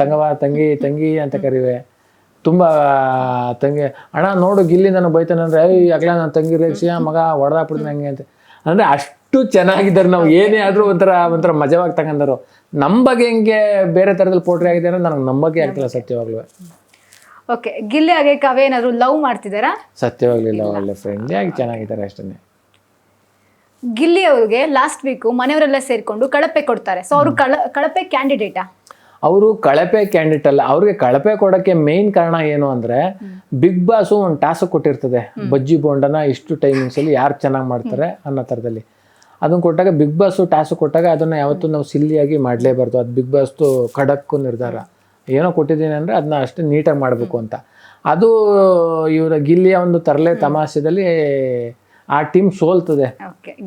ತಂಗಿ ಅಂತ ಕರಿವೆ. ತುಂಬಾ ತಂಗಿ ಅಣ್ಣ ನೋಡು ಗಿಲ್ಲಿ ನನಗೆ ಬೈತಾನೆ ಅಂದ್ರೆ ಆಗ್ಲ ನನ್ನ ತಂಗಿ ರೇಕ್ಷಿಯ ಮಗ ಹೊಡೆದಾಕ್ಬಿಡ್ತಾನೆ ಹಂಗೆ ಅಂತ. ಅಂದ್ರೆ ಅಷ್ಟು ಚೆನ್ನಾಗಿದ್ದಾರೆ. ನಾವು ಏನೇ ಆದ್ರೂ ಒಂಥರ ಮಜವಾಗಿ ತಗೊಂಡರು. ನಮ್ಮ ಬಗ್ಗೆ ಹೆಂಗೆ ಬೇರೆ ತರದಲ್ಲಿ ಪೋಟ್ರಿ ಆಗಿದೆ ಅಂದ್ರೆ ನನಗೆ ನಮ್ಮ ಬಗ್ಗೆ ಆಗ್ತಿಲ್ಲ ಸತ್ಯವಾಗ್ಲೂ. ಓಕೆ, ಗಿಲ್ಲಿ ಹಾಗೆ ಕಾವ್ಯ ಏನಾದ್ರು ಲವ್ ಮಾಡ್ತಿದ್ದಾರಾ? ಸತ್ಯವಾಗ್ಲಿಲ್ಲ, ಒಳ್ಳೆ ಫ್ರೆಂಡ್ಲಿ ಆಗಿ ಚೆನ್ನಾಗಿದ್ದಾರೆ ಅಷ್ಟೇ. ಗಿಲ್ಲಿ ಅವ್ರಿಗೆ ಲಾಸ್ಟ್ ವೀಕ್ ಮನೆಯವರೆಲ್ಲ ಸೇರ್ಕೊಂಡು ಕಳಪೆ ಕೊಡ್ತಾರೆ. ಸೊ ಅವರು ಕಳಪೆ ಕ್ಯಾಂಡಿಡೇಟಾ? ಅವರು ಕಳಪೆ ಕ್ಯಾಂಡಿಡೇಟ್ ಅಲ್ಲ. ಅವ್ರಿಗೆ ಕಳಪೆ ಕೊಡಕ್ಕೆ ಮೇನ್ ಕಾರಣ ಏನು ಅಂದ್ರೆ ಬಿಗ್ ಬಾಸ್ ಒಂದು ಟಾಸ್ಕ್ ಕೊಟ್ಟಿರ್ತದೆ, ಬಜ್ಜಿ ಬೋಂಡನ ಇಷ್ಟು ಟೈಮಿಂಗ್ಸ್ ಅಲ್ಲಿ ಯಾರು ಚೆನ್ನಾಗಿ ಮಾಡ್ತಾರೆ ಅನ್ನೋ ಥರದಲ್ಲಿ. ಅದನ್ನ ಕೊಟ್ಟಾಗ ಬಿಗ್ ಬಾಸ್ ಟಾಸ್ಕ್ ಕೊಟ್ಟಾಗ ಅದನ್ನ ಯಾವತ್ತೂ ನಾವು ಸಿಲ್ಲಿಯಾಗಿ ಮಾಡಲೇಬಾರ್ದು. ಅದು ಬಿಗ್ ಬಾಸ್ದು ಖಡಕ್ಕು ನಿರ್ಧಾರ. ಏನೋ ಕೊಟ್ಟಿದ್ದೀನಿ ಅಂದರೆ ಅದನ್ನ ಅಷ್ಟೇ ನೀಟಾಗಿ ಮಾಡಬೇಕು ಅಂತ. ಅದು ಇವರ ಗಿಲ್ಲಿಯ ಒಂದು ತರಲೆ ತಮಾಷೆದಲ್ಲಿ ಆ ಟೀಮ್ ಸೋಲ್ತದೆ.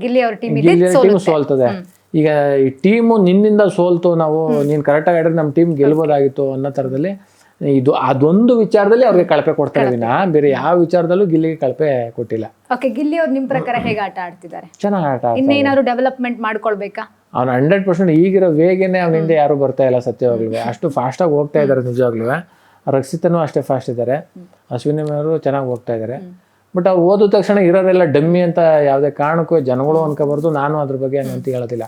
ಗಿಲ್ಲಿ ಟೀಮ್ ಸೋಲ್ತದೆ. ಈಗ ಈ ಟೀಮು ನಿನ್ನಿಂದ ಸೋಲ್ತು, ನಾವು ನೀನು ಕರೆಕ್ಟಾಗಿ ಆಡಿದ್ರೆ ನಮ್ಮ ಟೀಮ್ ಗೆಲ್ಬೋದಾಗಿತ್ತು ಅನ್ನೋ ಥರದಲ್ಲಿ ಅದೊಂದು ವಿಚಾರದಲ್ಲಿ ಅವ್ರಿಗೆ ಕಳಪೆ ಕೊಡ್ತಾ ಇದೀನಿ. ಬೇರೆ ಯಾವ ವಿಚಾರದಲ್ಲೂ ಗಿಲ್ಲಿಗೆ ಕಳಪೆ ಕೊಟ್ಟಿಲ್ಲ. ಓಕೆ, ಗಿಲ್ಲಿ ಅವ್ರು ನಿಮ್ಮ ಪ್ರಕಾರ ಹೇಗೆ ಆಟ ಆಡ್ತಿದ್ದಾರೆ? ಚೆನ್ನಾಗಿ ಆಟ ಆಡ್ತಾರೆ. ಇನ್ನೇನಾದ್ರು ಡೆವಲಪ್ಮೆಂಟ್ ಮಾಡ್ಕೊಳ್ಬೇಕಾ? ಅವ್ನು 100% ಈಗಿರೋ ವೇಗನೇ ಅವ್ನ ಹಿಂದೆ ಯಾರು ಬರ್ತಾ ಇಲ್ಲ ಸತ್ಯವಾಗ್ಲೂ. ಅಷ್ಟು ಫಾಸ್ಟಾಗಿ ಹೋಗ್ತಾ ಇದ್ದಾರೆ ನಿಜವಾಗ್ಲೂ. ರಕ್ಷಿತನೂ ಅಷ್ಟೇ ಫಾಸ್ಟ್ ಇದ್ದಾರೆ, ಅಶ್ವಿನಿ ಅವರು ಚೆನ್ನಾಗಿ ಹೋಗ್ತಾ ಇದ್ದಾರೆ. ಬಟ್ ಅವ್ರು ಓದಿದ ತಕ್ಷಣ ಇರೋರೆಲ್ಲ ಡಮ್ಮಿ ಅಂತ ಯಾವುದೇ ಕಾರಣಕ್ಕೂ ಜನಗಳು ಅನ್ಕೋಬಾರ್ದು. ನಾನು ಅದ್ರ ಬಗ್ಗೆ ಅಂತ ಹೇಳೋದಿಲ್ಲ.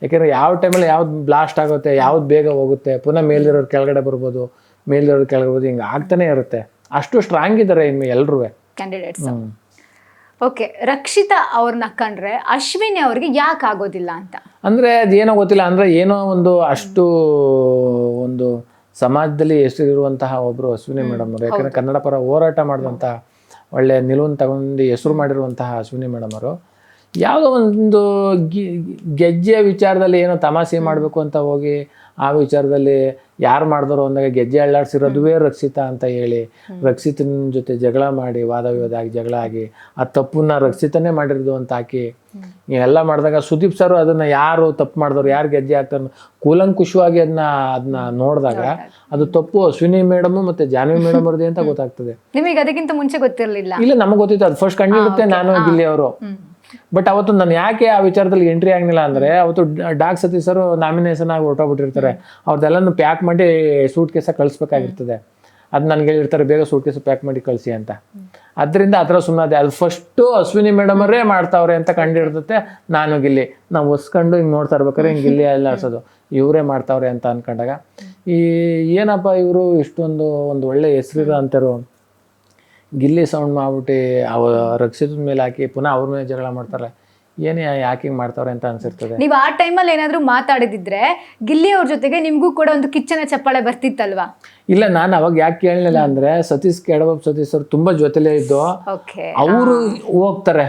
ಯಾಕೆಂದರೆ ಯಾವ ಟೈಮಲ್ಲಿ ಯಾವ್ದು ಬ್ಲಾಸ್ಟ್ ಆಗುತ್ತೆ, ಯಾವ್ದು ಬೇಗ ಹೋಗುತ್ತೆ, ಪುನಃ ಮೇಲಿರೋರು ಕೆಳಗಡೆ ಬರ್ಬೋದು, ಮೇಲಿರೋರು ಕೆಳಗಡೆ ಬರ್ಬೋದು, ಹಿಂಗೆ ಆಗ್ತಾನೆ ಇರುತ್ತೆ. ಅಷ್ಟು ಸ್ಟ್ರಾಂಗ್ ಇದ್ದಾರೆ ಇನ್ನು ಎಲ್ಲರೂ ಕ್ಯಾಂಡಿಡೇಟ್ಸ್. ಓಕೆ, ರಕ್ಷಿತಾ ಅವ್ರನ್ನ ಕಂಡ್ರೆ ಅಶ್ವಿನಿ ಅವ್ರಿಗೆ ಯಾಕೆ ಆಗೋದಿಲ್ಲ ಅಂತ ಅಂದರೆ ಅದೇನೋ ಗೊತ್ತಿಲ್ಲ. ಅಂದರೆ ಏನೋ ಒಂದು ಅಷ್ಟು ಒಂದು ಸಮಾಜದಲ್ಲಿ ಹೆಸರಿರುವಂತಹ ಒಬ್ಬರು ಅಶ್ವಿನಿ ಮೇಡಮ್ ಅವರು. ಯಾಕಂದರೆ ಕನ್ನಡ ಪರ ಹೋರಾಟ ಮಾಡಿದಂತಹ ಒಳ್ಳೆ ನಿಲುವನ್ನು ತಗೊಂಡು ಹೆಸರು ಮಾಡಿರುವಂತಹ ಅಶ್ವಿನಿ ಮೇಡಮ್ ಅವರು ಯಾವುದೋ ಒಂದು ಗೆಜ್ಜೆಯ ವಿಚಾರದಲ್ಲಿ ಏನೋ ತಮಾಷೆ ಮಾಡಬೇಕು ಅಂತ ಹೋಗಿ ಆ ವಿಚಾರದಲ್ಲಿ ಯಾರು ಮಾಡಿದ್ರು ಅಂದಾಗ ಗೆಜ್ಜೆ ಅಳ್ಳಾಡ್ಸಿರೋದುವೇ ರಕ್ಷಿತಾ ಅಂತ ಹೇಳಿ ರಕ್ಷಿತನ ಜೊತೆ ಜಗಳ ಮಾಡಿ ವಾದ ವಿವಾದ ಆಗಿ ಜಗಳ ಆಗಿ ಆ ತಪ್ಪನ್ನ ರಕ್ಷಿತನೇ ಮಾಡಿರೋದು ಅಂತ ಹಾಕಿ ಎಲ್ಲ ಮಾಡಿದಾಗ ಸುದೀಪ್ ಸರ್ ಅದನ್ನ ಯಾರು ತಪ್ಪು ಮಾಡಿದವ್ರು, ಯಾರು ಗೆಜ್ಜೆ ಹಾಕ್ತಾರೆ ಕೂಲಂಕುಷವಾಗಿ ಅದನ್ನ ನೋಡಿದಾಗ ಅದು ತಪ್ಪು ಅಶ್ವಿನಿ ಮೇಡಮ್ ಮತ್ತೆ ಜಾನ್ವಿ ಮೇಡಮ್ ಅವ್ರದ್ದೇ ಅಂತ ಗೊತ್ತಾಗ್ತದೆ. ನಿಮಗೆ ಅದಕ್ಕಿಂತ ಮುಂಚೆ ಗೊತ್ತಿರಲಿಲ್ಲ? ಇಲ್ಲ, ನಮಗೆ ಗೊತ್ತಿತ್ತು. ಅದು ಫಸ್ಟ್ ಕಂಡಿರುತ್ತೆ ನಾನು ಗಿಲ್ಲಿ ಅವರು. ಬಟ್ ಅವತ್ತು ನಾನು ಯಾಕೆ ಆ ವಿಚಾರದಲ್ಲಿ ಎಂಟ್ರಿ ಆಗಲಿಲ್ಲ ಅಂದರೆ ಅವತ್ತು ಡಾಕ್ ಸತೀಶ್ ಸರ್ ನಾಮಿನೇಷನ್ ಆಗಿ ಹೊರಟೋಗ್ಬಿಟ್ಟಿರ್ತಾರೆ. ಅವ್ರದ್ದೆಲ್ಲನೂ ಪ್ಯಾಕ್ ಮಾಡಿ ಸೂಟ್ ಕೇಸ ಕಳಿಸ್ಬೇಕಾಗಿರ್ತದೆ. ಅದು ನನಗೆ ಹೇಳಿರ್ತಾರೆ ಬೇಗ ಸೂಟ್ ಕೇಸು ಪ್ಯಾಕ್ ಮಾಡಿ ಕಳಿಸಿ ಅಂತ. ಅದರಿಂದ ಆ ಥರ ಸುಮ್ಮನೆ ಅದು ಫಸ್ಟು ಅಶ್ವಿನಿ ಮೇಡಮ್ ಅವರೇ ಮಾಡ್ತಾವ್ರೆ ಅಂತ ಕಂಡಿರ್ತತೆ. ನಾನು ಗಿಲ್ಲಿ ನಾವು ಹೊಸ್ಕೊಂಡು ಹಿಂಗೆ ನೋಡ್ತಾ ಇರ್ಬೇಕಾದ್ರೆ ಹಿಂಗೆ ಗಿಲ್ಲಿ ಎಲ್ಲ ಆಡ್ಸೋದು ಇವರೇ ಮಾಡ್ತಾವ್ರೆ ಅಂತ ಅನ್ಕೊಂಡಾಗ ಏನಪ್ಪ ಇವರು ಇಷ್ಟೊಂದು ಒಂದು ಒಳ್ಳೆ ಹೆಸರಿರೋ ಅಂತಾರು ಗಿಲ್ಲಿ ಸೌಂಡ್ ಮಾಡ್ಬಿಟ್ಟು ರಕ್ಷಿತದ ಮೇಲೆ ಹಾಕಿ ಪುನಃ ಅವ್ರ ಮೇಲೆ ಜಗಳ ಮಾಡ್ತಾರೆ. ಏನೇ ಯಾಕೆ ಹಿಂಗೆ ಮಾಡ್ತಾವ್ರೆ ಅಂತ ಅನ್ಸಿರ್ತದೆ. ನೀವು ಆ ಟೈಮಲ್ಲಿ ಏನಾದರೂ ಮಾತಾಡಿದಿದ್ರೆ ಗಿಲ್ಲಿ ಅವ್ರ ಜೊತೆಗೆ ನಿಮಗೂ ಕೂಡ ಒಂದು ಕಿಚ್ಚನ ಚಪ್ಪಾಳೆ ಬರ್ತಿತ್ತಲ್ವಾ? ಇಲ್ಲ, ನಾನು ಅವಾಗ ಯಾಕೆ ಕೇಳಲಿಲ್ಲ ಅಂದ್ರೆ ಸತೀಶ್ ಕೆಡಬಾಬು ಸತೀಶ್ ಅವ್ರು ತುಂಬಾ ಜೊತೆಲೇ ಇದ್ದು ಅವರು ಹೋಗ್ತಾರೆ.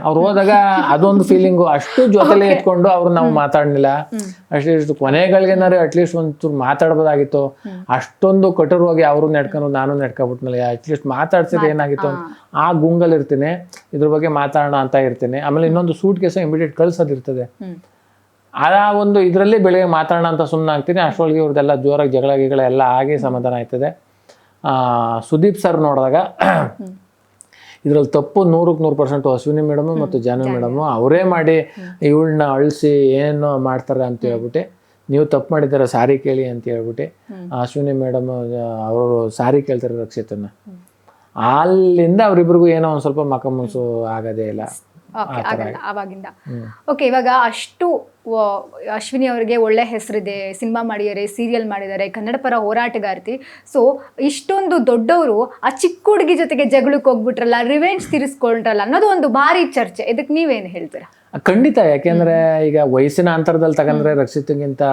ಅವ್ರು ಹೋದಾಗ ಅದೊಂದು ಫೀಲಿಂಗು. ಅಷ್ಟು ಜೊತೆಲೇ ಇಟ್ಕೊಂಡು ಅವ್ರು ನಾವು ಮಾತಾಡ್ಲಿಲ್ಲ. ಅಟ್ಲೀಸ್ಟ್ ಕೊನೆಗಳಿಗೇನಾರು ಅಟ್ಲೀಸ್ಟ್ ಒಂಚೂರು ಮಾತಾಡ್ಬೋದಾಗಿತ್ತು. ಅಷ್ಟೊಂದು ಕಠೋರವಾಗಿ ಅವರು ನಡ್ಕೊಂಡು ನಾನು ನಡ್ಕೊಬಿಟ್ನಲ್ಲ. ಅಟ್ಲೀಸ್ಟ್ ಮಾತಾಡ್ಸಿದ್ರೆ ಏನಾಗಿತ್ತು ಅಂತ ಆ ಗುಂಗಲ್ ಇರ್ತೀನಿ, ಇದ್ರ ಬಗ್ಗೆ ಮಾತಾಡೋಣ ಅಂತ ಇರ್ತೀನಿ. ಆಮೇಲೆ ಇನ್ನೊಂದು ಸೂಟ್ ಕೇಸ ಇಮಿಡಿಯೇಟ್ ಕಳ್ಸೋದಿರ್ತದೆ. ಆ ಒಂದು ಇದರಲ್ಲಿ ಬೆಳಿಗ್ಗೆ ಮಾತಾಡೋಣ ಅಂತ ಸುಮ್ಮನೆ ಆಗ್ತೀನಿ. ಅಷ್ಟರೊಳಗೆ ಇವ್ರದ್ದೆಲ್ಲ ಜೋರಾಗಿ ಜಗಳ ಎಲ್ಲ ಆಗಿ ಸಮಾಧಾನ ಆಯ್ತದೆ. ಸುದೀಪ್ ಸರ್ ನೋಡಿದಾಗ ಇದರಲ್ಲಿ ತಪ್ಪು 100% ಅಶ್ವಿನಿ ಮೇಡಮು ಮತ್ತು ಜಾನ್ವಿ ಮೇಡಮು ಅವರೇ ಮಾಡಿ ಇವಳನ್ನ ಅಳಿಸಿ ಏನು ಮಾಡ್ತಾರೆ ಅಂತ ಹೇಳ್ಬಿಟ್ಟು ನೀವು ತಪ್ಪು ಮಾಡಿದ್ದಾರೆ ಸಾರಿ ಕೇಳಿ ಅಂತ ಹೇಳ್ಬಿಟ್ಟು ಅಶ್ವಿನಿ ಮೇಡಮ್ ಅವರು ಸಾರಿ ಕೇಳ್ತಾರೆ ರಕ್ಷಿತನ್ನ. ಅಲ್ಲಿಂದ ಅವರಿಬ್ರಿಗೂ ಏನೋ ಒಂದು ಸ್ವಲ್ಪ ಮಕಮುಸು ಆಗೋದೇ ಇಲ್ಲ ಆವಾಗಿಂದ. ಓಕೆ, ಇವಾಗ ಅಷ್ಟು ಅಶ್ವಿನಿ ಅವರಿಗೆ ಒಳ್ಳೆ ಹೆಸರಿದೆ, ಸಿನಿಮಾ ಮಾಡಿದ್ದಾರೆ, ಸೀರಿಯಲ್ ಮಾಡಿದ್ದಾರೆ, ಕನ್ನಡ ಪರ ಹೋರಾಟಗಾರ್ತಿ. ಸೊ ಇಷ್ಟೊಂದು ದೊಡ್ಡವರು ಆ ಚಿಕ್ಕ ಹುಡುಗಿ ಜೊತೆಗೆ ಜಗಳಕ್ಕೆ ಹೋಗ್ಬಿಟ್ರಲ್ಲ, ರಿವೆಂಜ್ ತೀರಿಸ್ಕೊಂಡ್ರಲ್ಲ ಅನ್ನೋದು ಒಂದು ಭಾರಿ ಚರ್ಚೆ. ಇದಕ್ಕೆ ನೀವೇನು ಹೇಳ್ತೀರಾ? ಖಂಡಿತ. ಯಾಕೆಂದ್ರೆ ಈಗ ವಯಸ್ಸಿನ ಅಂತರದಲ್ಲಿ ತಗೊಂಡ್ರೆ ರಕ್ಷಿತಗಿಂತ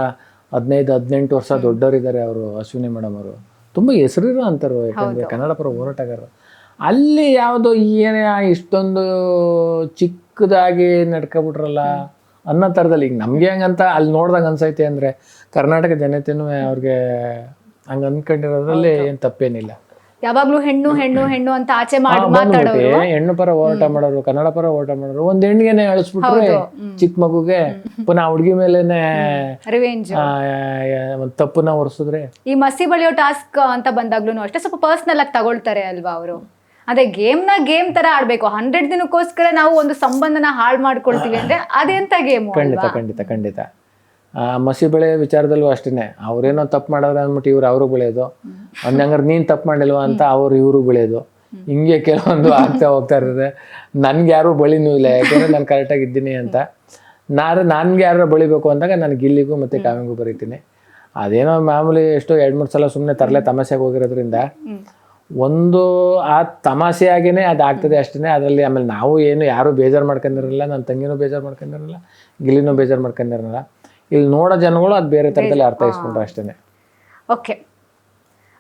15-18 ವರ್ಷ ದೊಡ್ಡವರಿದ್ದಾರೆ ಅವರು. ಅಶ್ವಿನಿ ಮೇಡಮ್ ಅವರು ತುಂಬಾ ಹೆಸರಿರೋ ಅಂತಾರು. ಯಾಕಂದ್ರೆ ಕನ್ನಡ ಪರ ಹೋರಾಟಗಾರರು. ಅಲ್ಲಿ ಯಾವುದೋ ಏನೇ ಇಷ್ಟೊಂದು ಚಿಕ್ಕದಾಗಿ ನಡ್ಕೊಬಿಟ್ರಲ್ಲ ಅನ್ನೋ ಥರದಲ್ಲಿ ಈಗ ನಮ್ಗೆ ಹೆಂಗಂತ ಅಲ್ಲಿ ನೋಡ್ದಾಗ ಅನ್ಸೈತೆ ಅಂದ್ರೆ ಕರ್ನಾಟಕ ಜನತೆನೂ ಅವ್ರಿಗೆ ಹಂಗ ಅನ್ಕೊಂಡಿರೋದ್ರಲ್ಲಿ ಏನ್ ತಪ್ಪೇನಿಲ್ಲ. ಯಾವಾಗ್ಲೂ ಹೆಣ್ಣು ಹೆಣ್ಣು ಹೆಣ್ಣು ಅಂತ ಆಚೆ ಮಾತಾಡೋರು, ಹೆಣ್ಣು ಪರ ಹೋರಾಟ ಮಾಡೋರು, ಕನ್ನಡ ಪರ ಹೋರಾಟ ಮಾಡೋರು ಒಂದ್ ಹೆಣ್ಣಿಗೆನೆ ಅಳಿಸ್ಬಿಟ್ರೆ ಚಿಕ್ಕ ಮಗುಗೆ ಪುನಃ ಹುಡುಗಿ ಮೇಲೆನೆ ರಿವೆಂಜ್ ತಪ್ಪನ್ನ ಹೊರಿಸಿದ್ರೆ. ಈ ಮಸಿ ಬಳಿಯೋ ಟಾಸ್ಕ್ ಅಂತ ಬಂದಾಗ್ಲೂ ಅಷ್ಟೇ ಸ್ವಲ್ಪ ಪರ್ಸನಲ್ ಆಗಿ ತಗೊಳ್ತಾರೆ ಅಲ್ವಾ ಅವರು. ಅದೇ ಗೇಮ್ ತರ ಆಡ್ಬೇಕು. 100 ದಿನಕ್ಕೋಸ್ಕರ ನಾವು ಒಂದು ಸಂಬಂಧನ ಹಾಳು ಮಾಡ್ಕೊಳ್ತೀವಿ ಅಂದ್ರೆ ಅದೆಂತ ಗೇಮ್? ಖಂಡಿತ. ಮಸಿ ಬೆಳೆ ವಿಚಾರದಲ್ಲೂ ಅಷ್ಟೇನೆ. ಅವ್ರೇನೋ ತಪ್ಪು ಮಾಡೋರು ಅಂದ್ಬಿಟ್ಟು ಅವ್ರು ಬೆಳೆಯೋದು, ಹಂಗಾರೆ ನೀನ್ ತಪ್ಪು ಮಾಡಿಲ್ವಾ ಅಂತ ಇವ್ರು ಬೆಳೆಯೋದು. ಹಿಂಗೆ ಕೆಲವೊಂದು ಆಗ್ತಾ ಹೋಗ್ತಾ ಇರ್ತದೆ. ನನ್ಗೆ ಯಾರು ಬಳಿನೂ ಇಲ್ಲ, ಯಾಕಂದ್ರೆ ನಾನು ಕರೆಕ್ಟಾಗಿ ಇದ್ದೀನಿ ಅಂತ. ನನ್ಗೆ ಯಾರು ಬಳಿಬೇಕು ಅಂದಾಗ ನಾನು ಗಿಲ್ಲಿಗೂ ಮತ್ತೆ ಕಾವ್ಯಂಗೂ ಬರೀತೀನಿ. ಅದೇನೋ ಮಾಮೂಲಿ ಎಷ್ಟೋ 2-3 ಸಲ ಸುಮ್ಮನೆ ತರಲೆ ತಮಾಷೆಗೆ ಹೋಗಿರೋದ್ರಿಂದ ಒಂದು ಆ ತಮಾಷೆಯಾಗೇನೆ ಅದಾಗ್ತದೆ ಅಷ್ಟೇ. ಅದರಲ್ಲಿ ಆಮೇಲೆ ನಾವು ಏನು ಯಾರು ಬೇಜಾರು ಮಾಡ್ಕೊಂಡಿರಲ್ಲ, ನನ್ನ ತಂಗಿನೂ ಬೇಜಾರು ಮಾಡ್ಕೊಂಡಿರಲ್ಲ, ಗಿಲ್ಲಿನೂ ಬೇಜಾರು ಮಾಡ್ಕೊಂಡಿರಲ್ಲ. ಇಲ್ಲಿ ನೋಡೋ ಜನಗಳು ಅದು ಬೇರೆ ಥರದಲ್ಲಿ ಅರ್ಥೈಸ್ಕೊಂಡ್ರೆ ಅಷ್ಟೇ. ಓಕೆ,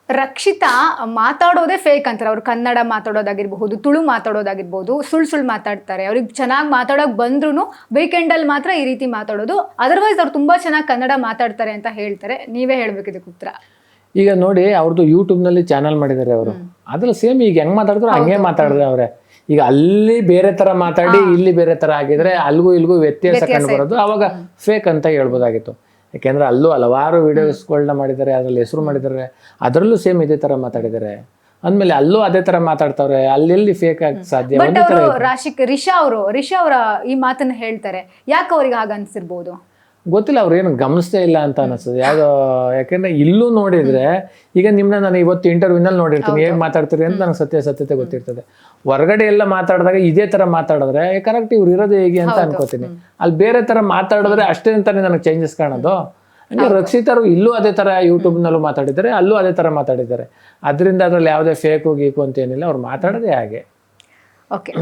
ರಕ್ಷಿತಾ ಮಾತಾಡೋದೇ ಫೇಕ್ ಅಂತಾರೆ. ಅವ್ರು ಕನ್ನಡ ಮಾತಾಡೋದಾಗಿರ್ಬಹುದು, ತುಳು ಮಾತಾಡೋದಾಗಿರ್ಬೋದು, ಸುಳ್ಳು ಮಾತಾಡ್ತಾರೆ. ಅವ್ರಿಗೆ ಚೆನ್ನಾಗಿ ಮಾತಾಡೋಕೆ ಬಂದ್ರೂ ವೀಕೆಂಡಲ್ಲಿ ಮಾತ್ರ ಈ ರೀತಿ ಮಾತಾಡೋದು. ಅದರ್ವೈಸ್ ಅವ್ರು ತುಂಬ ಚೆನ್ನಾಗಿ ಕನ್ನಡ ಮಾತಾಡ್ತಾರೆ ಅಂತ ಹೇಳ್ತಾರೆ. ನೀವೇ ಹೇಳ್ಬೇಕಿದೆ ಉತ್ತರ. ಈಗ ನೋಡಿ, ಅವ್ರದ್ದು ಯೂಟ್ಯೂಬ್ನಲ್ಲಿ ಚಾನಲ್ ಮಾಡಿದ್ದಾರೆ ಅವರು. ಅದ್ರಲ್ಲಿ ಸೇಮ್ ಈಗ ಹೆಂಗ್ ಮಾತಾಡಿದ್ರು ಹಂಗೆ ಮಾತಾಡಿದ್ರೆ ಅವ್ರೆ. ಈಗ ಅಲ್ಲಿ ಬೇರೆ ತರ ಮಾತಾಡಿ ಇಲ್ಲಿ ಬೇರೆ ತರ ಆಗಿದ್ರೆ ಅಲ್ಗೂ ಇಲ್ಗೂ ವ್ಯತ್ಯಾಸ ಕಂಡು ಬರೋದು. ಅವಾಗ ಫೇಕ್ ಅಂತ ಹೇಳ್ಬೋದಾಗಿತ್ತು. ಯಾಕೆಂದ್ರೆ ಅಲ್ಲೂ ಹಲವಾರು ವಿಡಿಯೋಸ್ಗಳನ್ನ ಮಾಡಿದ್ದಾರೆ, ಅದ್ರಲ್ಲಿ ಹೆಸರು ಮಾಡಿದ್ದಾರೆ, ಅದರಲ್ಲೂ ಸೇಮ್ ಇದೇ ತರ ಮಾತಾಡಿದ್ದಾರೆ. ಅಂದ್ಮೇಲೆ ಅಲ್ಲೂ ಅದೇ ತರ ಮಾತಾಡ್ತಾವ್ರೆ, ಅಲ್ಲೆಲ್ಲಿ ಫೇಕ್ ಆಗಿ ಸಾಧ್ಯ? ಬಟ್ ಅವರು ರಿಷಾ ಅವರ ಈ ಮಾತನ್ನ ಹೇಳ್ತಾರೆ, ಯಾಕೆ ಅವ್ರಿಗೆ ಹಾಗ ಅನ್ಸಿರ್ಬೋದು? ಗೊತ್ತಿಲ್ಲ, ಅವ್ರು ಏನು ಗಮನಿಸ್ತೇ ಇಲ್ಲ ಅಂತ ಅನಿಸ್ತದೆ ಯಾವ್ದೋ. ಯಾಕಂದ್ರೆ ಇಲ್ಲೂ ನೋಡಿದ್ರೆ ಈಗ ನಿಮ್ನ ನಾನು ಇವತ್ತು ಇಂಟರ್ವ್ಯೂನಲ್ಲಿ ನೋಡಿರ್ತೀನಿ, ಹೇಗೆ ಮಾತಾಡ್ತೀರಿ ಅಂತ ನನಗೆ ಸತ್ಯತೆ ಗೊತ್ತಿರ್ತದೆ. ಹೊರಗಡೆ ಎಲ್ಲ ಮಾತಾಡಿದಾಗ ಇದೇ ತರ ಮಾತಾಡಿದ್ರೆ ಕರೆಕ್ಟ್ ಇವ್ರು ಇರೋದು ಹೇಗೆ ಅಂತ ಅನ್ಕೋತೀನಿ. ಅಲ್ಲಿ ಬೇರೆ ತರ ಮಾತಾಡಿದ್ರೆ ಅಷ್ಟೇ ಅಂತಾನೆ ನನಗೆ ಚೇಂಜಸ್ ಕಾಣೋದು. ಹಂಗೆ ರಕ್ಷಿತರು ಇಲ್ಲೂ ಅದೇ ತರ ಯೂಟ್ಯೂಬ್ನಲ್ಲೂ ಮಾತಾಡಿದ್ದಾರೆ, ಅಲ್ಲೂ ಅದೇ ತರ ಮಾತಾಡಿದ್ದಾರೆ. ಅದರಿಂದ ಅದ್ರಲ್ಲಿ ಯಾವುದೇ ಫೇಕು ಗೀಕು ಅಂತ ಏನಿಲ್ಲ, ಅವ್ರು ಮಾತಾಡೋದೇ ಹಾಗೆ. ಓಕೆ,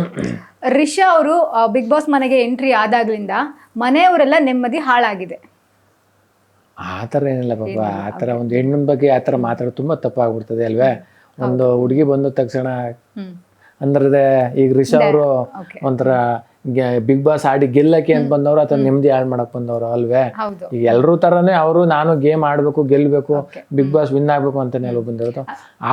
ರಿಷಾ ಅವರು ಬಿಗ್ ಬಾಸ್ ಮನೆಗೆ ಎಂಟ್ರಿ ಆದಾಗ್ಲಿಂದ ಮನೆಯವರೆಲ್ಲ ನೆಮ್ಮದಿ ಹಾಳಾಗಿದೆ. ಆ ಥರ ಏನಿಲ್ಲ ಪಾಪ, ಆ ಥರ ಒಂದು ಹೆಣ್ಣಿನ ಬಗ್ಗೆ ಆ ಥರ ಮಾತಾಡೋದು ತುಂಬ ತಪ್ಪಾಗ್ಬಿಡ್ತದೆ ಅಲ್ವೇ. ಒಂದು ಹುಡುಗಿ ಬಂದ ತಕ್ಷಣ ಅಂದ್ರೆ ಈಗ ರಿಷಾ ಅವರು ಒಂಥರ ಬಿಗ್ ಬಾಸ್ ಆಡಿ ಗೆಲ್ಲಕ್ಕೆ ಅಂತ ಬಂದವರು ಅಥವಾ ನೆಮ್ಮದಿ ಹಾಳು ಮಾಡಕ್ ಬಂದವರು ಅಲ್ವೇ. ಈಗ ಎಲ್ರೂ ತರನೇ ಅವರು ನಾನು ಗೇಮ್ ಆಡ್ಬೇಕು, ಗೆಲ್ಬೇಕು, ಬಿಗ್ ಬಾಸ್ ವಿನ್ ಆಗ್ಬೇಕು ಅಂತಾನೆ ಎಲ್ಲ ಬಂದಿರೋದು.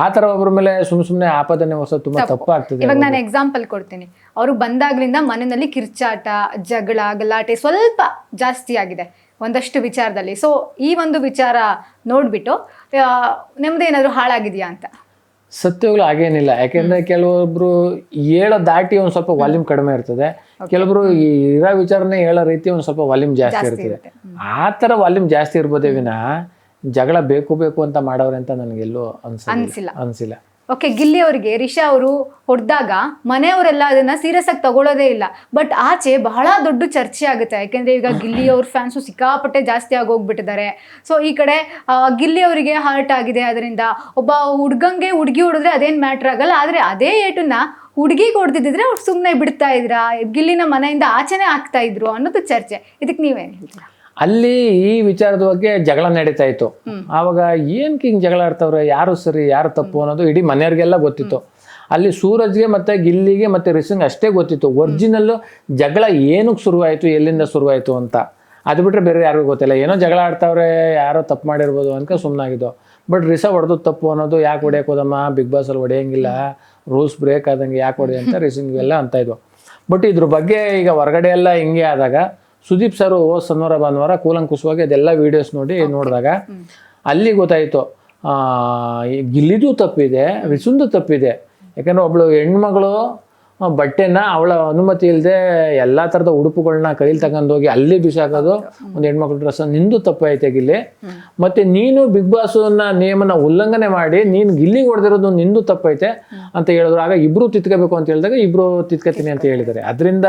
ಆ ತರ ಒಬ್ಬರ ಮೇಲೆ ಸುಮ್ನೆ ಆಪಾದನೆ ಹೊಸ ತುಂಬಾ ತಪ್ಪಾಗ್ತದೆ. ಇವಾಗ ನಾನು ಎಕ್ಸಾಂಪಲ್ ಕೊಡ್ತೀನಿ. ಅವರು ಬಂದಾಗ್ಲಿಂದ ಮನೆಯಲ್ಲಿ ಕಿರ್ಚಾಟ, ಜಗಳ, ಗಲಾಟೆ ಸ್ವಲ್ಪ ಜಾಸ್ತಿ ಆಗಿದೆ ಒಂದಷ್ಟು ವಿಚಾರದಲ್ಲಿ. ಸೊ ಈ ಒಂದು ವಿಚಾರ ನೋಡ್ಬಿಟ್ಟು ನೆಮ್ಮದಿ ಏನಾದ್ರು ಹಾಳಾಗಿದೆಯಾ ಅಂತ? ಸತ್ಯಗಳು ಹಾಗೇನಿಲ್ಲ. ಯಾಕೆಂದ್ರೆ ಕೆಲವೊಬ್ರು ಹೇಳೋ ದಾಟಿ ಒಂದ್ ಸ್ವಲ್ಪ ವಾಲ್ಯೂಮ್ ಕಡಿಮೆ ಇರ್ತದೆ, ಕೆಲವೊಬ್ರು ಇರೋ ವಿಚಾರನೆ ಹೇಳೋ ರೀತಿ ಒಂದ್ ಸ್ವಲ್ಪ ವಾಲ್ಯೂಮ್ ಜಾಸ್ತಿ ಇರ್ತದೆ. ಆ ತರ ವಾಲ್ಯೂಮ್ ಜಾಸ್ತಿ ಇರ್ಬೋದೇ ವಿನಃ ಜಗಳ ಬೇಕು ಅಂತ ಮಾಡವ್ರೆ ಅಂತ ನನಗೆಲ್ಲೂ ಅನ್ಸಿಲ್ಲ. ಓಕೆ, ಗಿಲ್ಲಿ ಅವರಿಗೆ ರಿಷಾ ಅವರು ಹೊಡೆದಾಗ ಮನೆಯವರೆಲ್ಲ ಅದನ್ನ ಸೀರಿಯಸ್ ಆಗಿ ತಗೊಳ್ಳೋದೇ ಇಲ್ಲ. ಬಟ್ ಆಚೆ ಬಹಳ ದೊಡ್ಡ ಚರ್ಚೆ ಆಗುತ್ತೆ, ಯಾಕೆಂದ್ರೆ ಈಗ ಗಿಲ್ಲಿ ಅವ್ರ ಫ್ಯಾನ್ಸು ಸಿಕ್ಕಾಪಟ್ಟೆ ಜಾಸ್ತಿ ಆಗೋಗ್ಬಿಟ್ಟಿದ್ದಾರೆ. ಸೊ ಈ ಕಡೆ ಗಿಲ್ಲಿ ಅವರಿಗೆ ಹರ್ಟ್ ಆಗಿದೆ, ಅದರಿಂದ ಒಬ್ಬ ಹುಡುಗಂಗೆ ಹುಡುಗಿ ಹೊಡೆದ್ರೆ ಅದೇನು ಮ್ಯಾಟ್ರ್ ಆಗಲ್ಲ. ಆದರೆ ಅದೇ ಏಟನ್ನ ಹುಡುಗಿಗೆ ಹೊಡೆದಿದ್ರೆ ಅವ್ರು ಸುಮ್ಮನೆ ಬಿಡ್ತಾ ಇದ್ರಾ, ಗಿಲ್ಲಿನ ಮನೆಯಿಂದ ಆಚೆನೆ ಆಗ್ತಾ ಇದ್ರು ಅನ್ನೋದು ಚರ್ಚೆ. ಇದಕ್ಕೆ ನೀವೇನು ಹೇಳ್ತೀರಾ? ಅಲ್ಲಿ ಈ ವಿಚಾರದ ಬಗ್ಗೆ ಜಗಳ ನಡೀತಾ ಇತ್ತು. ಆವಾಗ ಏನಕ್ಕೆ ಹಿಂಗೆ ಜಗಳ ಆಡ್ತವ್ರೆ, ಯಾರು ಸರಿ ಯಾರು ತಪ್ಪು ಅನ್ನೋದು ಇಡೀ ಮನೆಯವ್ರಿಗೆಲ್ಲ ಗೊತ್ತಿತ್ತು. ಅಲ್ಲಿ ಸೂರಜ್ಗೆ ಮತ್ತೆ ಗಿಲ್ಲಿಗೆ ಮತ್ತೆ ರಿಷಂಗ್ ಅಷ್ಟೇ ಗೊತ್ತಿತ್ತು ಒರಿಜಿನಲ್ ಜಗಳ ಏನಕ್ಕೆ ಶುರುವಾಯಿತು, ಎಲ್ಲಿಂದ ಶುರುವಾಯಿತು ಅಂತ. ಅದು ಬಿಟ್ಟರೆ ಬೇರೆ ಯಾರಿಗೂ ಗೊತ್ತಿಲ್ಲ. ಏನೋ ಜಗಳ ಆಡ್ತಾವ್ರೆ, ಯಾರೋ ತಪ್ಪು ಮಾಡಿರ್ಬೋದು ಅಂತ ಸುಮ್ಮನಾಗಿದ್ದು. ಬಟ್ ರಿಷಾ ಹೊಡೆದು ತಪ್ಪು ಅನ್ನೋದು, ಯಾಕೆ ಹೊಡೆಯಕ್ಕೆ ಹೋದಮ್ಮ, ಬಿಗ್ ಬಾಸಲ್ಲಿ ಹೊಡೆಯಂಗಿಲ್ಲ, ರೂಲ್ಸ್ ಬ್ರೇಕ್ ಆದಂಗೆ ಯಾಕೆ ಹೊಡೆಯ ಅಂತ ರಿಷಂಗೆಲ್ಲ ಅಂತ ಇದ್ವು. ಬಟ್ ಇದ್ರ ಬಗ್ಗೆ ಈಗ ಹೊರಗಡೆ ಎಲ್ಲ ಹಿಂಗೆ ಆದಾಗ ಸುದೀಪ್ ಸರ್ ಶನಿವಾರ ಭಾನುವಾರ ಕೂಲಂಕುಷವಾಗಿ ಅದೆಲ್ಲ ವಿಡಿಯೋಸ್ ನೋಡಿದಾಗ ಅಲ್ಲಿ ಗೊತ್ತಾಯಿತು ಗಿಲ್ಲಿದು ತಪ್ಪಿದೆ, ರಿಷಂದು ತಪ್ಪಿದೆ. ಯಾಕಂದ್ರೆ ಒಬ್ಳು ಹೆಣ್ಮಗಳು ಬಟ್ಟೆನ ಅವಳ ಅನುಮತಿ ಇಲ್ಲದೆ ಎಲ್ಲ ಥರದ ಉಡುಪುಗಳನ್ನ ಕೈಲಿ ತಗೊಂಡೋಗಿ ಅಲ್ಲಿ ಬಿಸಾಕೋದು, ಒಂದು ಹೆಣ್ಮಕ್ಳು ಡ್ರೆಸ್, ನಿಂದು ತಪ್ಪೈತೆ ಗಿಲ್ಲಿ. ಮತ್ತೆ ನೀನು ಬಿಗ್ ಬಾಸ್ನ ನಿಯಮನ ಉಲ್ಲಂಘನೆ ಮಾಡಿ ನೀನು ಗಿಲ್ಲಿಗೆ ಹೊಡೆದಿರೋದು ನಿಂದು ತಪ್ಪೈತೆ ಅಂತ ಹೇಳಿದ್ರು. ಆಗ ಇಬ್ರು ತಿತ್ಕೋಬೇಕು ಅಂತ ಹೇಳಿದಾಗ ಇಬ್ರು ತಿತ್ಕೋತೀನಿ ಅಂತ ಹೇಳಿದ್ದಾರೆ. ಅದರಿಂದ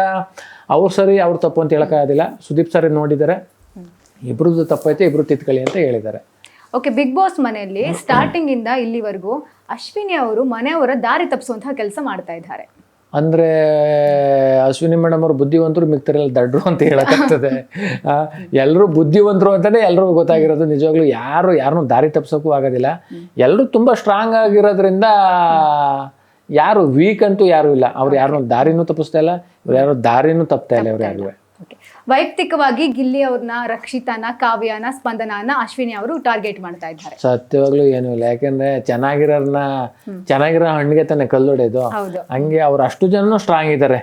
ಅವ್ರು ಸರಿ ಅವ್ರು ತಪ್ಪು ಅಂತ ಹೇಳೋಕ್ಕಾಗೋದಿಲ್ಲ. ಸುದೀಪ್ ಸರ್ ನೋಡಿದ್ದಾರೆ, ಇಬ್ರದ್ದು ತಪ್ಪೈತೆ, ಇಬ್ರು ತಿತ್ಕೊಳ್ಳಿ ಅಂತ ಹೇಳಿದ್ದಾರೆ. ಓಕೆ, ಬಿಗ್ ಬಾಸ್ ಮನೆಯಲ್ಲಿ ಸ್ಟಾರ್ಟಿಂಗ್ ಇಂದ ಇಲ್ಲಿವರೆಗೂ ಅಶ್ವಿನಿ ಅವರು ಮನೆಯವರ ದಾರಿ ತಪ್ಪಿಸುವಂತಹ ಕೆಲಸ ಮಾಡ್ತಾ ಇದ್ದಾರೆ. ಅಂದ್ರೆ ಅಶ್ವಿನಿ ಮೇಡಮ್ ಅವರು ಬುದ್ಧಿವಂತರು, ಮಿಕ್ತರೆಲ್ಲ ದಡ್ರು ಅಂತ ಹೇಳಕ್ಕಾಗ್ತದೆ. ಎಲ್ಲರೂ ಬುದ್ಧಿವಂತರು ಅಂತಾನೆ ಎಲ್ರಿಗೂ ಗೊತ್ತಾಗಿರೋದು. ನಿಜವಾಗ್ಲೂ ಯಾರನ್ನೂ ದಾರಿ ತಪ್ಸೋಕ್ಕೂ ಆಗೋದಿಲ್ಲ. ಎಲ್ಲರೂ ತುಂಬಾ ಸ್ಟ್ರಾಂಗ್ ಆಗಿರೋದ್ರಿಂದ ಯಾರು ವೀಕ್ ಅಂತೂ ಯಾರು ಇಲ್ಲ. ಅವ್ರು ಯಾರನ್ನೂ ದಾರಿನೂ ತಪ್ಪಿಸ್ತಾ ಇಲ್ಲ, ಇವ್ರು ಯಾರು ದಾರಿನೂ ತಪ್ತಾ ಇಲ್ಲ ಇವ್ರು ಯಾರು. ವೈಯಕ್ತಿಕವಾಗಿ ಗಿಲ್ಲಿ ಅವ್ರನ್ನ, ರಕ್ಷಿತಾನ, ಕಾವ್ಯನ, ಸ್ಪಂದನಾನ ಅಶ್ವಿನಿ ಅವರು ಟಾರ್ಗೆಟ್ ಮಾಡ್ತಾ ಇದ್ದಾರೆ. ಸತ್ಯವಾಗ್ಲೂ ಏನೂ ಇಲ್ಲ. ಯಾಕೆಂದ್ರೆ ಚೆನ್ನಾಗಿರೋ ಹಣ್ಣಿಗೆ ತಾನೆ ಕಲ್ಲೊಡೆಯೋದು. ಹಂಗೆ ಅವ್ರು ಅಷ್ಟು ಜನನು ಸ್ಟ್ರಾಂಗ್ ಇದ್ದಾರೆ.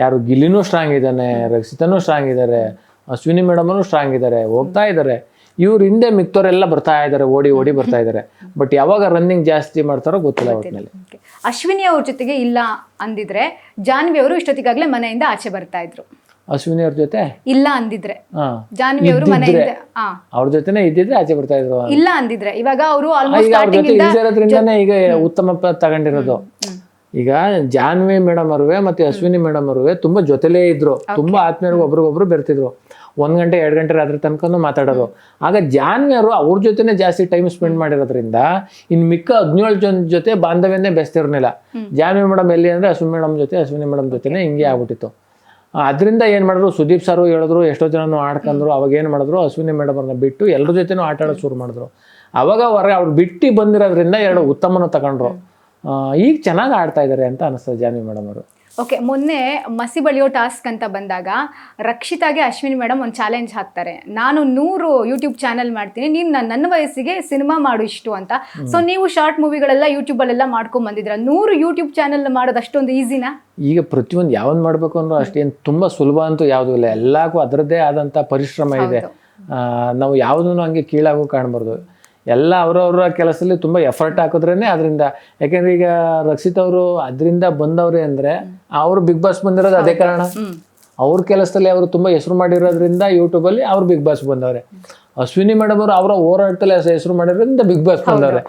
ಯಾರು ಗಿಲ್ಲಿನೂ ಸ್ಟ್ರಾಂಗ್ ಇದ್ದಾನೆ, ರಕ್ಷಿತಾನೂ ಸ್ಟ್ರಾಂಗ್ ಇದ್ದಾರೆ, ಅಶ್ವಿನಿ ಮೇಡಮನು ಸ್ಟ್ರಾಂಗ್ ಇದ್ದಾರೆ, ಹೋಗ್ತಾ ಇದ್ದಾರೆ. ಇವ್ರ ಹಿಂದೆ ಮಿಕ್ತವರೆಲ್ಲ ಬರ್ತಾ ಇದ್ದಾರೆ, ಓಡಿ ಬರ್ತಾ ಇದ್ದಾರೆ. ಬಟ್ ಯಾವಾಗ ರನ್ನಿಂಗ್ ಜಾಸ್ತಿ ಮಾಡ್ತಾರೋ ಗೊತ್ತಿಲ್ಲ ಒಟ್ಟಿನಲ್ಲಿ. ಅಶ್ವಿನಿ ಅವ್ರ ಜೊತೆಗೆ ಇಲ್ಲ ಅಂದಿದ್ರೆ ಜಾನ್ವಿ ಅವರು ಇಷ್ಟೊತ್ತಿಗಾಗ್ಲೇ ಮನೆಯಿಂದ ಆಚೆ ಬರ್ತಾ ಇದ್ರು. ಅಶ್ವಿನಿ ಅವ್ರ ಜೊತೆ ಇಲ್ಲ ಅಂದಿದ್ರೆ ಜಾನ್ವಿ ಅವರು ಮನೆಯಿಂದ ಅವ್ರ ಜೊತೆನೆ ಇದ್ದಿದ್ರೆ ಆಚೆ ಬರ್ತಾ ಇದ್ರು. ಇಲ್ಲ ಅಂದಿದ್ರೆ ಇವಾಗ ಅವರು ಇರೋದ್ರಿಂದಾನೇ ಈಗ ಉತ್ತಮ ತಗೊಂಡಿರೋದು. ಈಗ ಜಾನ್ವಿ ಮೇಡಮ್ ಅವ್ರುವೆ ಮತ್ತೆ ಅಶ್ವಿನಿ ಮೇಡಮ್ ಅವ್ರುವೆ ತುಂಬಾ ಜೊತೆಲೇ ಇದ್ರು, ತುಂಬಾ ಆತ್ಮೀಯರು, ಒಬ್ರಿಗೊಬ್ರು ಬೆರ್ತಿದ್ರು. 1 ಗಂಟೆ 2 ಗಂಟೆ ರಾತ್ರಿ ತನಕನೂ ಮಾತಾಡೋರು. ಆಗ ಜಾನ್ವಿ ಅವರು ಅವ್ರ ಜೊತೆನೆ ಜಾಸ್ತಿ ಟೈಮ್ ಸ್ಪೆಂಡ್ ಮಾಡಿರೋದ್ರಿಂದ ಇನ್ ಮಿಕ್ಕ 17 ಜನ ಜೊತೆ ಬಾಂಧವ್ಯನೇ ಬೆಸ್ತಿರ್ಲಿಲ್ಲ. ಜಾನ್ವಿ ಮೇಡಮ್ ಎಲ್ಲಿ ಅಂದ್ರೆ ಅಶ್ವಿನಿ ಮೇಡಮ್ ಜೊತೆ, ಅಶ್ವಿನಿ ಮೇಡಮ್ ಜೊತೆನೆ ಹಿಂಗೆ ಆಗ್ಬಿಟ್ಟಿತ್ತು. ಅದರಿಂದ ಏನು ಮಾಡಿದ್ರು, ಸುದೀಪ್ ಸರ್ ಹೇಳಿದ್ರು, ಎಷ್ಟೋ ಜನನು ಆಡ್ಕೊಂಡ್ರು. ಅವಾಗ ಏನು ಮಾಡಿದ್ರು, ಅಶ್ವಿನಿ ಮೇಡಮ್ ಅವ್ರನ್ನ ಬಿಟ್ಟು ಎಲ್ಲರ ಜೊತೆನೂ ಆಟ ಆಡೋದು ಶುರು ಮಾಡಿದ್ರು. ಅವಾಗ ಹೊರಗೆ ಅವ್ರು ಬಿಟ್ಟು ಬಂದಿರೋದ್ರಿಂದ 2 ಉತ್ತಮನೂ ತಗೊಂಡ್ರು. ಈಗ ಚೆನ್ನಾಗಿ ಆಡ್ತಾ ಇದ್ದಾರೆ ಅಂತ ಅನಿಸ್ತದೆ ಜಾನ್ವಿ ಮೇಡಮ್ ಅವರು. ಓಕೆ, ಮೊನ್ನೆ ಮಸಿ ಬಳಿಯೋ ಟಾಸ್ಕ್ ಅಂತ ಬಂದಾಗ ರಕ್ಷಿತಾಗೆ ಅಶ್ವಿನಿ ಮೇಡಮ್ ಒಂದು ಚಾಲೆಂಜ್ ಹಾಕ್ತಾರೆ. ನಾನು 100 ಯೂಟ್ಯೂಬ್ ಚಾನೆಲ್ ಮಾಡ್ತೀನಿ, ನೀನು ನನ್ನ ವಯಸ್ಸಿಗೆ ಸಿನಿಮಾ ಮಾಡು ಇಷ್ಟು ಅಂತ. ಸೊ ನೀವು ಶಾರ್ಟ್ ಮೂವಿಗಳೆಲ್ಲ ಯೂಟ್ಯೂಬಲ್ಲೆಲ್ಲ ಮಾಡ್ಕೊಂಡ್ ಬಂದಿದ್ರ, 100 ಯೂಟ್ಯೂಬ್ ಚಾನೆಲ್ ಮಾಡೋದು ಅಷ್ಟೊಂದು ಈಸಿನಾ? ಈಗ ಪ್ರತಿಯೊಂದು ಯಾವ್ದು ಮಾಡಬೇಕು ಅಂದ್ರೂ ಅಷ್ಟೇನು ತುಂಬ ಸುಲಭ ಅಂತೂ ಯಾವುದೂ ಇಲ್ಲ. ಎಲ್ಲಕ್ಕೂ ಅದರದ್ದೇ ಆದಂಥ ಪರಿಶ್ರಮ ಇದೆ. ನಾವು ಯಾವುದೂ ಹಂಗೆ ಕೀಳಾಗೂ ಕಾಣಬಾರ್ದು. ಎಲ್ಲ ಅವ್ರವ್ರ ಕೆಲಸದಲ್ಲಿ ತುಂಬಾ ಎಫರ್ಟ್ ಹಾಕಿದ್ರೇನೆ ಅದರಿಂದ. ಯಾಕೆಂದ್ರೆ ಈಗ ರಕ್ಷಿತ್ ಅವರು ಅದರಿಂದ ಬಂದವ್ರೆ ಅಂದ್ರೆ ಅವ್ರು ಬಿಗ್ ಬಾಸ್ ಬಂದಿರೋದು ಅದೇ ಕಾರಣ. ಅವ್ರ ಕೆಲಸದಲ್ಲಿ ಅವರು ತುಂಬಾ ಹೆಸರು ಮಾಡಿರೋದ್ರಿಂದ ಯೂಟ್ಯೂಬ್ ಅಲ್ಲಿ ಅವ್ರು ಬಿಗ್ ಬಾಸ್ ಬಂದವ್ರೆ. ಅಶ್ವಿನಿ ಮೇಡಮ್ ಅವರು ಅವರ ಹೋರಾಟದಲ್ಲಿ ಹೆಸರು ಮಾಡಿರೋದ್ರಿಂದ ಬಿಗ್ ಬಾಸ್ ಬಂದವ್ರೆ.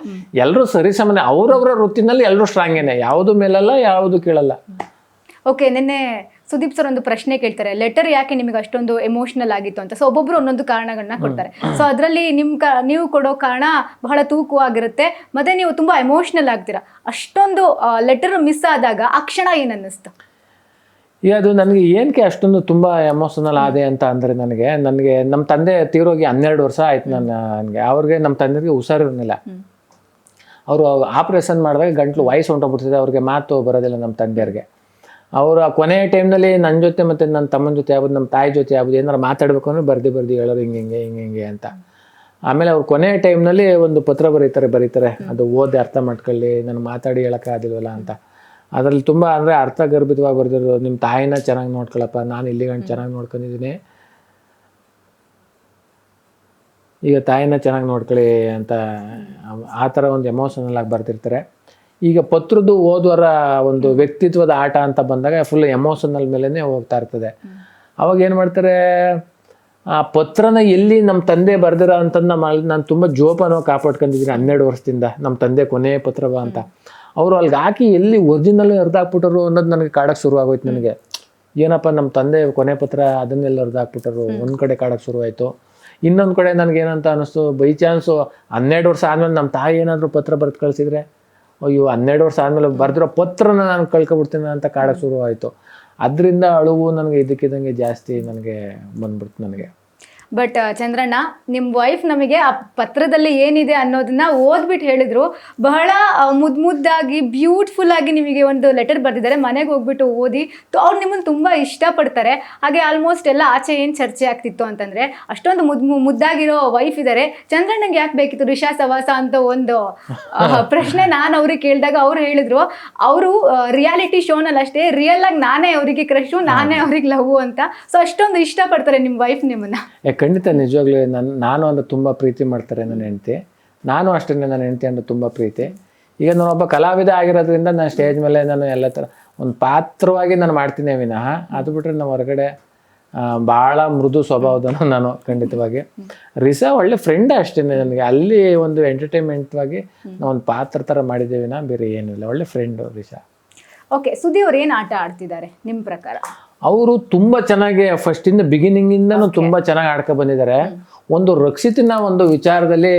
ಎಲ್ಲರೂ ಸರಿ ಸಾಮಾನ್ಯ, ಅವ್ರವ್ರ ವೃತ್ತಿನಲ್ಲಿ ಎಲ್ಲರೂ ಸ್ಟ್ರಾಂಗೇನೆ, ಯಾವುದು ಮೇಲಲ್ಲ ಯಾವುದು ಕೀಳಲ್ಲ. ಓಕೆ, ನಿನ್ನೆ ಸುದೀಪ್ ಸರ್ ಒಂದು ಪ್ರಶ್ನೆ ಕೇಳ್ತಾರೆ, ಲೆಟರ್ ಯಾಕೆ ನಿಮಗೆ ಅಷ್ಟೊಂದು ಎಮೋಷನಲ್ ಆಗಿತ್ತು ಅಂತ. ಸೊ ಒಬ್ಬೊಬ್ರು ಒಂದೊಂದು ಕಾರಣಗಳನ್ನ ಕೊಡ್ತಾರೆ. ಸೊ ಅದರಲ್ಲಿ ನೀವು ಕೊಡೋ ಕಾರಣ ಬಹಳ ತೂಕವಾಗಿರುತ್ತೆ, ಮತ್ತೆ ನೀವು ತುಂಬಾ ಎಮೋಷನಲ್ ಆಗ್ತೀರಾ. ಅಷ್ಟೊಂದು ಲೆಟರ್ ಮಿಸ್ ಆದಾಗ ಆ ಕ್ಷಣ ಏನ್ ಅನ್ನಿಸ್ತು? ಈಗ ಅದು ನನಗೆ ಏನಕ್ಕೆ ಅಷ್ಟೊಂದು ತುಂಬಾ ಎಮೋಷನಲ್ ಆದೆ ಅಂತ ಅಂದ್ರೆ, ನನಗೆ ನಮ್ಮ ತಂದೆ ತೀರೋಗಿ 12 ವರ್ಷ ಆಯ್ತು. ನನಗೆ ಅವ್ರಿಗೆ ನಮ್ಮ ತಂದೆಗೆ ಹುಷಾರಿರಲಿಲ್ಲ. ಅವರು ಆಪರೇಷನ್ ಮಾಡಿದಾಗ ಗಂಟ್ಲು ವಾಯ್ಸ್ ಹೊಂಟೋಗ್ಬಿಡ್ತಿದೆ, ಅವ್ರಿಗೆ ಮಾತು ಬರೋದಿಲ್ಲ ನಮ್ಮ ತಂದೆಯವ್ರಿಗೆ. ಅವರು ಕೊನೆ ಟೈಮ್ನಲ್ಲಿ ನನ್ನ ಜೊತೆ ಮತ್ತು ನನ್ನ ತಮ್ಮನ ಜೊತೆ ಆಗ್ಬೋದು, ನಮ್ಮ ತಾಯಿ ಜೊತೆ ಆಗ್ಬೋದು, ಏನಾರು ಮಾತಾಡಬೇಕು ಅಂದ್ರೆ ಬರ್ದು ಹೇಳೋರು ಹಿಂಗೆ ಅಂತ. ಆಮೇಲೆ ಅವ್ರು ಕೊನೆ ಟೈಮ್ನಲ್ಲಿ ಒಂದು ಪತ್ರ ಬರೀತಾರೆ, ಅದು ಓದಿ ಅರ್ಥ ಮಾಡ್ಕೊಳ್ಳಿ, ನಾನು ಮಾತಾಡಿ ಹೇಳೋಕ್ಕಾಗದಿಲ್ವಲ್ಲ ಅಂತ. ಅದರಲ್ಲಿ ತುಂಬ ಅಂದರೆ ಅರ್ಥಗರ್ಭಿತವಾಗಿ ಬರ್ದಿರೋದು, ನಿಮ್ಮ ತಾಯಿನ ಚೆನ್ನಾಗಿ ನೋಡ್ಕೊಳಪ್ಪ, ನಾನು ಇಲ್ಲಿ ಗಂಟು ಚೆನ್ನಾಗಿ ನೋಡ್ಕೊಂಡಿದ್ದೀನಿ, ಈಗ ತಾಯಿನ ಚೆನ್ನಾಗಿ ನೋಡ್ಕೊಳ್ಳಿ ಅಂತ ಆ ಥರ ಒಂದು ಎಮೋಷನಲ್ ಆಗಿ ಬರ್ತಿರ್ತಾರೆ. ಈಗ ಪತ್ರದ್ದು ಓದುವರ ಒಂದು ವ್ಯಕ್ತಿತ್ವದ ಆಟ ಅಂತ ಬಂದಾಗ ಫುಲ್ ಎಮೋಷನಲ್ ಮೇಲೇ ಹೋಗ್ತಾ ಇರ್ತದೆ. ಅವಾಗ ಏನು ಮಾಡ್ತಾರೆ, ಆ ಪತ್ರನ ಎಲ್ಲಿ ನಮ್ಮ ತಂದೆ ಬರ್ದಿರೋ ಅಂತಂದು ನಾನು ತುಂಬ ಜೋಪಾನವಾಗಿ ಕಾಪಾಡ್ಕೊಂಡಿದ್ದೀನಿ 12 ವರ್ಷದಿಂದ. ನಮ್ಮ ತಂದೆ ಕೊನೆ ಪತ್ರವ ಅಂತ ಅವರು ಅಲ್ಲಿಗೆ ಹಾಕಿ ಎಲ್ಲಿ ಒರಿಜಿನಲ್ ಹರಿದಾಕ್ಬಿಟ್ಟರು ಅನ್ನೋದು ನನಗೆ ಕಾಡಕ್ಕೆ ಶುರುವಾಗೋಯ್ತು. ನನಗೆ ಏನಪ್ಪ ನಮ್ಮ ತಂದೆ ಕೊನೆ ಪತ್ರ ಅದನ್ನೆಲ್ಲ ಹರಿದಾಕ್ಬಿಟ್ಟರು, ಒಂದು ಕಡೆ ಕಾಡಕ್ಕೆ ಶುರುವಾಯಿತು. ಇನ್ನೊಂದು ಕಡೆ ನನಗೇನಂತ ಅನ್ನಿಸ್ತು, ಬೈ ಚಾನ್ಸು 12 ವರ್ಷ ಆದಮೇಲೆ ನಮ್ಮ ತಾಯಿ ಏನಾದರೂ ಪತ್ರ ಬರೆದು ಕಳಿಸಿದ್ರೆ, ಅಯ್ಯೋ 12 ವರ್ಷ ಆದಮೇಲೆ ಬರೆದಿರೋ ಪತ್ರನ ನಾನು ಕಳ್ಕೊಬಿಡ್ತೀನಿ ಅಂತ ಕಾಡಕ್ಕೆ ಶುರುವಾಯಿತು. ಅದರಿಂದ ಅಳುವು ನನಗೆ ಇದಕ್ಕಿದ್ದಂಗೆ ಜಾಸ್ತಿ ನನಗೆ ಬಂದ್ಬಿಡ್ತು ನನಗೆ. ಬಟ್ ಚಂದ್ರಣ್ಣ, ನಿಮ್ಮ ವೈಫ್ ನಮಗೆ ಆ ಪತ್ರದಲ್ಲಿ ಏನಿದೆ ಅನ್ನೋದನ್ನ ಓದ್ಬಿಟ್ಟು ಹೇಳಿದ್ರು. ಬಹಳ ಮುದ್ದಾಗಿ ಬ್ಯೂಟಿಫುಲ್ ಆಗಿ ನಿಮಗೆ ಒಂದು ಲೆಟರ್ ಬರೆದಿದ್ದಾರೆ. ಮನೆಗೆ ಹೋಗ್ಬಿಟ್ಟು ಓದಿ ಅವ್ರು ನಿಮ್ಮನ್ನು ತುಂಬ ಇಷ್ಟಪಡ್ತಾರೆ. ಹಾಗೆ ಆಲ್ಮೋಸ್ಟ್ ಎಲ್ಲ ಆಚೆ ಏನು ಚರ್ಚೆ ಆಗ್ತಿತ್ತು ಅಂತಂದರೆ, ಅಷ್ಟೊಂದು ಮುದ್ದಾಗಿರೋ ವೈಫ್ ಇದ್ದಾರೆ, ಚಂದ್ರಣ್ಣಂಗೆ ಯಾಕೆ ಬೇಕಿತ್ತು ರಿಷಾ ಸವಾಸ ಅಂತ ಒಂದು ಪ್ರಶ್ನೆ ನಾನು ಅವ್ರಿಗೆ ಕೇಳಿದಾಗ ಅವ್ರು ಹೇಳಿದ್ರು, ಅವರು ರಿಯಾಲಿಟಿ ಶೋನಲ್ಲಿ ಅಷ್ಟೇ ರಿಯಲ್ ಆಗಿ ನಾನೇ ಅವರಿಗೆ ಕ್ರಶು, ನಾನೇ ಅವ್ರಿಗೆ ಲವ್ ಅಂತ. ಸೊ ಅಷ್ಟೊಂದು ಇಷ್ಟಪಡ್ತಾರೆ ನಿಮ್ಮ ವೈಫ್ ನಿಮ್ಮನ್ನ. ಖಂಡಿತ, ನಿಜವಾಗ್ಲೂ ನಾನು ಅಂದ್ರೆ ತುಂಬ ಪ್ರೀತಿ ಮಾಡ್ತಾರೆ ನನ್ನ ಹೆಂಡತಿ. ನಾನು ಅಷ್ಟೇ ನನ್ನ ಹೆಂಡತಿ ಅಂದ್ರೆ ತುಂಬ ಪ್ರೀತಿ. ಈಗ ನಾನೊಬ್ಬ ಕಲಾವಿದ ಆಗಿರೋದ್ರಿಂದ ನಾನು ಸ್ಟೇಜ್ ಮೇಲೆ ನಾನು ಎಲ್ಲ ಥರ ಒಂದು ಪಾತ್ರವಾಗಿ ನಾನು ಮಾಡ್ತೀನಿ ವಿನಃ, ಅದು ಬಿಟ್ಟರೆ ನಾವು ಹೊರಗಡೆ ಭಾಳ ಮೃದು ಸ್ವಭಾವದನು ನಾನು ಖಂಡಿತವಾಗಿ. ರಿಸಾ ಒಳ್ಳೆ ಫ್ರೆಂಡ್ ಅಷ್ಟೇ ನನಗೆ. ಅಲ್ಲಿ ಒಂದು ಎಂಟರ್ಟೈನ್ಮೆಂಟ್ವಾಗಿ ನಾವು ಒಂದು ಪಾತ್ರ ಥರ ಮಾಡಿದ್ದೇವೆ ವಿನಃ ಬೇರೆ ಏನೂ ಇಲ್ಲ. ಒಳ್ಳೆ ಫ್ರೆಂಡು ರಿಸಾ. ಓಕೆ, ಸುದ್ದಿ ಅವ್ರು ಏನು ಆಟ ಆಡ್ತಿದ್ದಾರೆ ನಿಮ್ಮ ಪ್ರಕಾರ? ಅವರು ತುಂಬ ಚೆನ್ನಾಗಿ ಫಸ್ಟಿಂದ ಬಿಗಿನಿಂಗಿಂದನೂ ತುಂಬ ಚೆನ್ನಾಗಿ ಆಡ್ಕೊ ಬಂದಿದ್ದಾರೆ. ಒಂದು ರಕ್ಷಿತಿನ ಒಂದು ವಿಚಾರದಲ್ಲಿ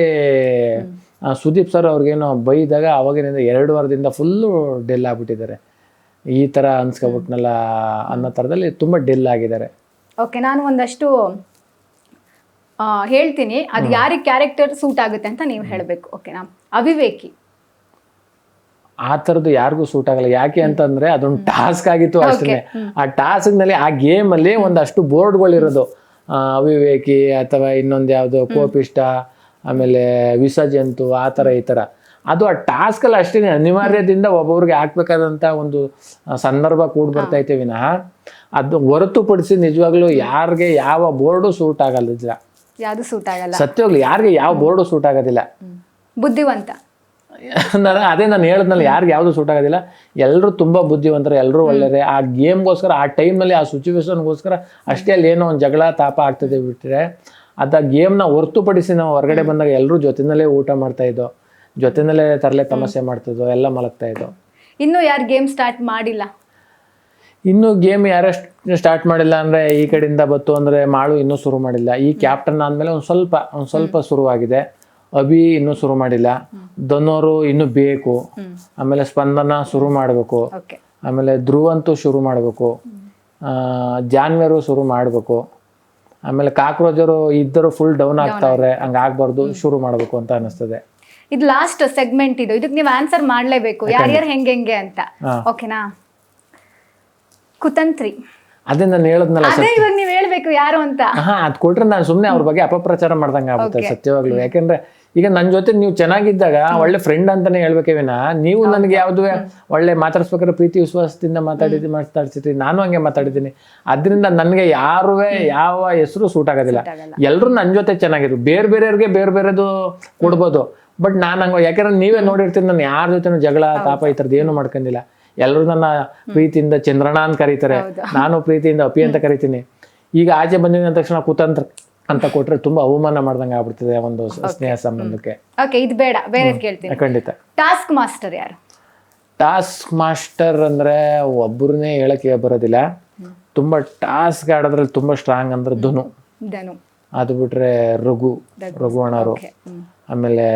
ಸುದೀಪ್ ಸರ್ ಅವ್ರಿಗೇನೋ ಬೈದಾಗ ಅವಾಗಿನಿಂದ 2 ವಾರದಿಂದ ಫುಲ್ಲು ಡೆಲ್ ಆಗಿಬಿಟ್ಟಿದ್ದಾರೆ. ಈ ಥರ ಅನ್ಸ್ಕೊಬಿಟ್ನಲ್ಲ ಅನ್ನೋ ಥರದಲ್ಲಿ ತುಂಬ ಡೆಲ್ ಆಗಿದ್ದಾರೆ. ಓಕೆ, ನಾನು ಒಂದಷ್ಟು ಹೇಳ್ತೀನಿ, ಅದು ಯಾರಿಗೆ ಕ್ಯಾರೆಕ್ಟರ್ ಸೂಟ್ ಆಗುತ್ತೆ ಅಂತ ನೀವು ಹೇಳಬೇಕು. ಓಕೆನಾ? ಅವಿವೇಕಿ ಆ ಥರದ್ದು ಯಾರಿಗೂ ಸೂಟ್ ಆಗಲ್ಲ. ಯಾಕೆ ಅಂತಂದ್ರೆ ಅದೊಂದು ಟಾಸ್ಕ್ ಆಗಿತ್ತು ಅಷ್ಟೇ. ಆ ಟಾಸ್ಕ್ನಲ್ಲಿ ಆ ಗೇಮಲ್ಲಿ ಒಂದಷ್ಟು ಬೋರ್ಡ್ಗಳಿರೋದು, ಅವಿವೇಕಿ ಅಥವಾ ಇನ್ನೊಂದು ಯಾವುದು ಕೋಪಿಷ್ಟ, ಆಮೇಲೆ ವಿಸರ್ಜಂತು, ಆ ಥರ ಈ ಥರ. ಅದು ಆ ಟಾಸ್ಕಲ್ಲಿ ಅಷ್ಟೇ ಅನಿವಾರ್ಯದಿಂದ ಒಬ್ಬೊಬ್ರಿಗೆ ಹಾಕ್ಬೇಕಾದಂಥ ಒಂದು ಸಂದರ್ಭ ಕೂಡ ಬರ್ತೈತೆ ವಿನಃ ಅದು ಹೊರತುಪಡಿಸಿ ನಿಜವಾಗ್ಲೂ ಯಾರಿಗೆ ಯಾವ ಬೋರ್ಡು ಸೂಟ್ ಆಗಲ್ಲ. ಯಾವುದು ಸೂಟ್ ಆಗಲ್ಲ, ಸತ್ಯವಾಗ್ಲು ಯಾರಿಗೆ ಯಾವ ಬೋರ್ಡು ಸೂಟ್ ಆಗೋದಿಲ್ಲ. ಬುದ್ಧಿವಂತ ಅದೇ ನಾನು ಹೇಳಿದ್ನಲ್ಲ, ಯಾರಿಗೆ ಯಾವುದು ಸೂಟ್ ಆಗೋದಿಲ್ಲ. ಎಲ್ಲರೂ ತುಂಬ ಬುದ್ಧಿವಂತರು, ಎಲ್ಲರೂ ಒಳ್ಳೆಯರೆ. ಆ ಗೇಮ್ಗೋಸ್ಕರ ಆ ಟೈಮ್ನಲ್ಲಿ ಆ ಸಿಚುವೇಶನ್ಗೋಸ್ಕರ ಅಷ್ಟೇ ಅಲ್ಲಿ ಏನೋ ಒಂದು ಜಗಳ ತಾಪ ಆಗ್ತದೆ ಬಿಟ್ಟರೆ, ಅದು ಆ ಗೇಮ್ನ ಹೊರತುಪಡಿಸಿ ನಾವು ಹೊರಗಡೆ ಬಂದಾಗ ಎಲ್ಲರೂ ಜೊತೆಯಲ್ಲೇ ಊಟ ಮಾಡ್ತಾಯಿದ್ದೋ, ಜೊತೆಯಲ್ಲೇ ತರಲೆ ತಮಾಷೆ ಮಾಡ್ತಿದ್ದೋ, ಎಲ್ಲ ಮಲಗ್ತಾಯಿದ್ದೋ. ಇನ್ನೂ ಯಾರು ಗೇಮ್ ಸ್ಟಾರ್ಟ್ ಮಾಡಿಲ್ಲ? ಇನ್ನೂ ಗೇಮ್ ಯಾರು ಸ್ಟಾರ್ಟ್ ಮಾಡಿಲ್ಲ ಅಂದರೆ ಈ ಕಡೆಯಿಂದ ಬತ್ತು ಅಂದರೆ ಮಾಳು ಇನ್ನೂ ಶುರು ಮಾಡಿಲ್ಲ. ಈ ಕ್ಯಾಪ್ಟನ್ ಆದಮೇಲೆ ಒಂದು ಸ್ವಲ್ಪ ಶುರುವಾಗಿದೆ. ಅಭಿ ಇನ್ನೂ ಶುರು ಮಾಡಿಲ್ಲ. ಧನೋರು ಇನ್ನೂ ಬೇಕು. ಆಮೇಲೆ ಸ್ಪಂದನ ಶುರು ಮಾಡಬೇಕು. ಆಮೇಲೆ ಧ್ರುವಂತೂ ಶುರು ಮಾಡಬೇಕು. ಜಾನ್ವೇರು ಶುರು ಮಾಡಬೇಕು. ಆಮೇಲೆ ಕಾಕ್ರೋಜರು ಇದ್ದರು ಫುಲ್ ಡೌನ್ ಆಗ್ತಾವ್ರೆ, ಹಂಗಾಗ್ಬಾರ್ದು, ಶುರು ಮಾಡಬೇಕು ಅಂತ ಅನಿಸ್ತದೆ. ಇದು ಲಾಸ್ಟ್ ಸೆಗ್ಮೆಂಟ್, ಇದಕ್ಕೆ ನೀವು ಆನ್ಸರ್ ಮಾಡಲೇಬೇಕು, ಯಾರ್ಯಾರು ಹೆಂಗೆ ಅಂತ. ಓಕೆನಾ? ಕುತಂತ್ರಿ, ಅದೇ ನಾನು ಹೇಳದ್ನಲ್ಲ, ಇವಾಗ ನೀವು ಹೇಳ್ಬೇಕು ಯಾರು ಅಂತ. ಅದ್ ಕೊಟ್ರೆ ನಾನು ಸುಮ್ಮನೆ ಅವ್ರ ಬಗ್ಗೆ ಅಪಪ್ರಚಾರ ಮಾಡ್ದಂಗೆ ಆಗುತ್ತೆ ಸತ್ಯವಾಗ್ಲು. ಯಾಕೆಂದ್ರೆ ಈಗ ನನ್ನ ಜೊತೆ ನೀವು ಚೆನ್ನಾಗಿದ್ದಾಗ ಒಳ್ಳೆ ಫ್ರೆಂಡ್ ಅಂತಾನೆ ಹೇಳ್ಬೇಕೇ ವಿನ ನೀವು ನನಗೆ ಯಾವ್ದು ಒಳ್ಳೆ ಮಾತಾಡ್ಸ್ಬೇಕಾದ್ರೆ ಪ್ರೀತಿ ವಿಶ್ವಾಸದಿಂದ ಮಾತಾಡ್ಸಿದ್ರಿ, ನಾನು ಹಂಗೆ ಮಾತಾಡಿದ್ದೀನಿ. ಅದರಿಂದ ನನಗೆ ಯಾವ ಹೆಸರು ಸೂಟ್ ಆಗೋದಿಲ್ಲ. ಎಲ್ಲರೂ ನನ್ನ ಜೊತೆ ಚೆನ್ನಾಗಿರು, ಬೇರೆಯವ್ರಿಗೆ ಬೇರೆದು ಕೊಡ್ಬೋದು. ಬಟ್ ನಾನು ಹಂಗ, ಯಾಕಂದ್ರೆ ನೀವೇ ನೋಡಿರ್ತೀನಿ ನಾನು ಯಾರ ಜೊತೆ ಜಗಳ ತಾಪ ಈ ಥರದ್ದು ಏನು ಮಾಡ್ಕೊಂಡಿಲ್ಲ. ಎಲ್ಲರೂ ನನ್ನ ಪ್ರೀತಿಯಿಂದ ಚಂದ್ರಣ್ಣ ಅಂತ ಕರೀತಾರೆ, ನಾನು ಪ್ರೀತಿಯಿಂದ ಅಪಿ ಅಂತ ಕರಿತೀನಿ. ಈಗ ಆಚೆ ಬಂದಿದ ತಕ್ಷಣ ಕುತಂತ್ರ ಅಂತ ಕೊಟ್ರೆ ತುಂಬಾ ಅವಮಾನ ಮಾಡ್ದಂಗೆ ಆಗ್ಬಿಡ್ತದೆ ಒಂದು ಸ್ನೇಹ ಸಂಬಂಧಕ್ಕೆ. ಓಕೆ, ಇದು ಬೇಡ, ಬೇರೆ ಕೇಳ್ತೀನಿ. ಖಂಡಿತ. ಟಾಸ್ಕ್ ಮಾಸ್ಟರ್ ಯಾರು? ಟಾಸ್ಕ್ ಮಾಸ್ಟರ್ ಅಂದ್ರೆ ಒಬ್ಬರನ್ನೇ ಹೇಳಕ್ಕೆ ಬರೋದಿಲ್ಲ. ತುಂಬಾ ಟಾಸ್ಕ್ ಆಡೋದ್ರಲ್ಲಿ ತುಂಬಾ ಸ್ಟ್ರಾಂಗ್ ಅಂದ್ರೆ ಧನು. ಅದು ಬಿಟ್ರೆ ರಘು ಅಣ್ಣವರು, ಆಮೇಲೆ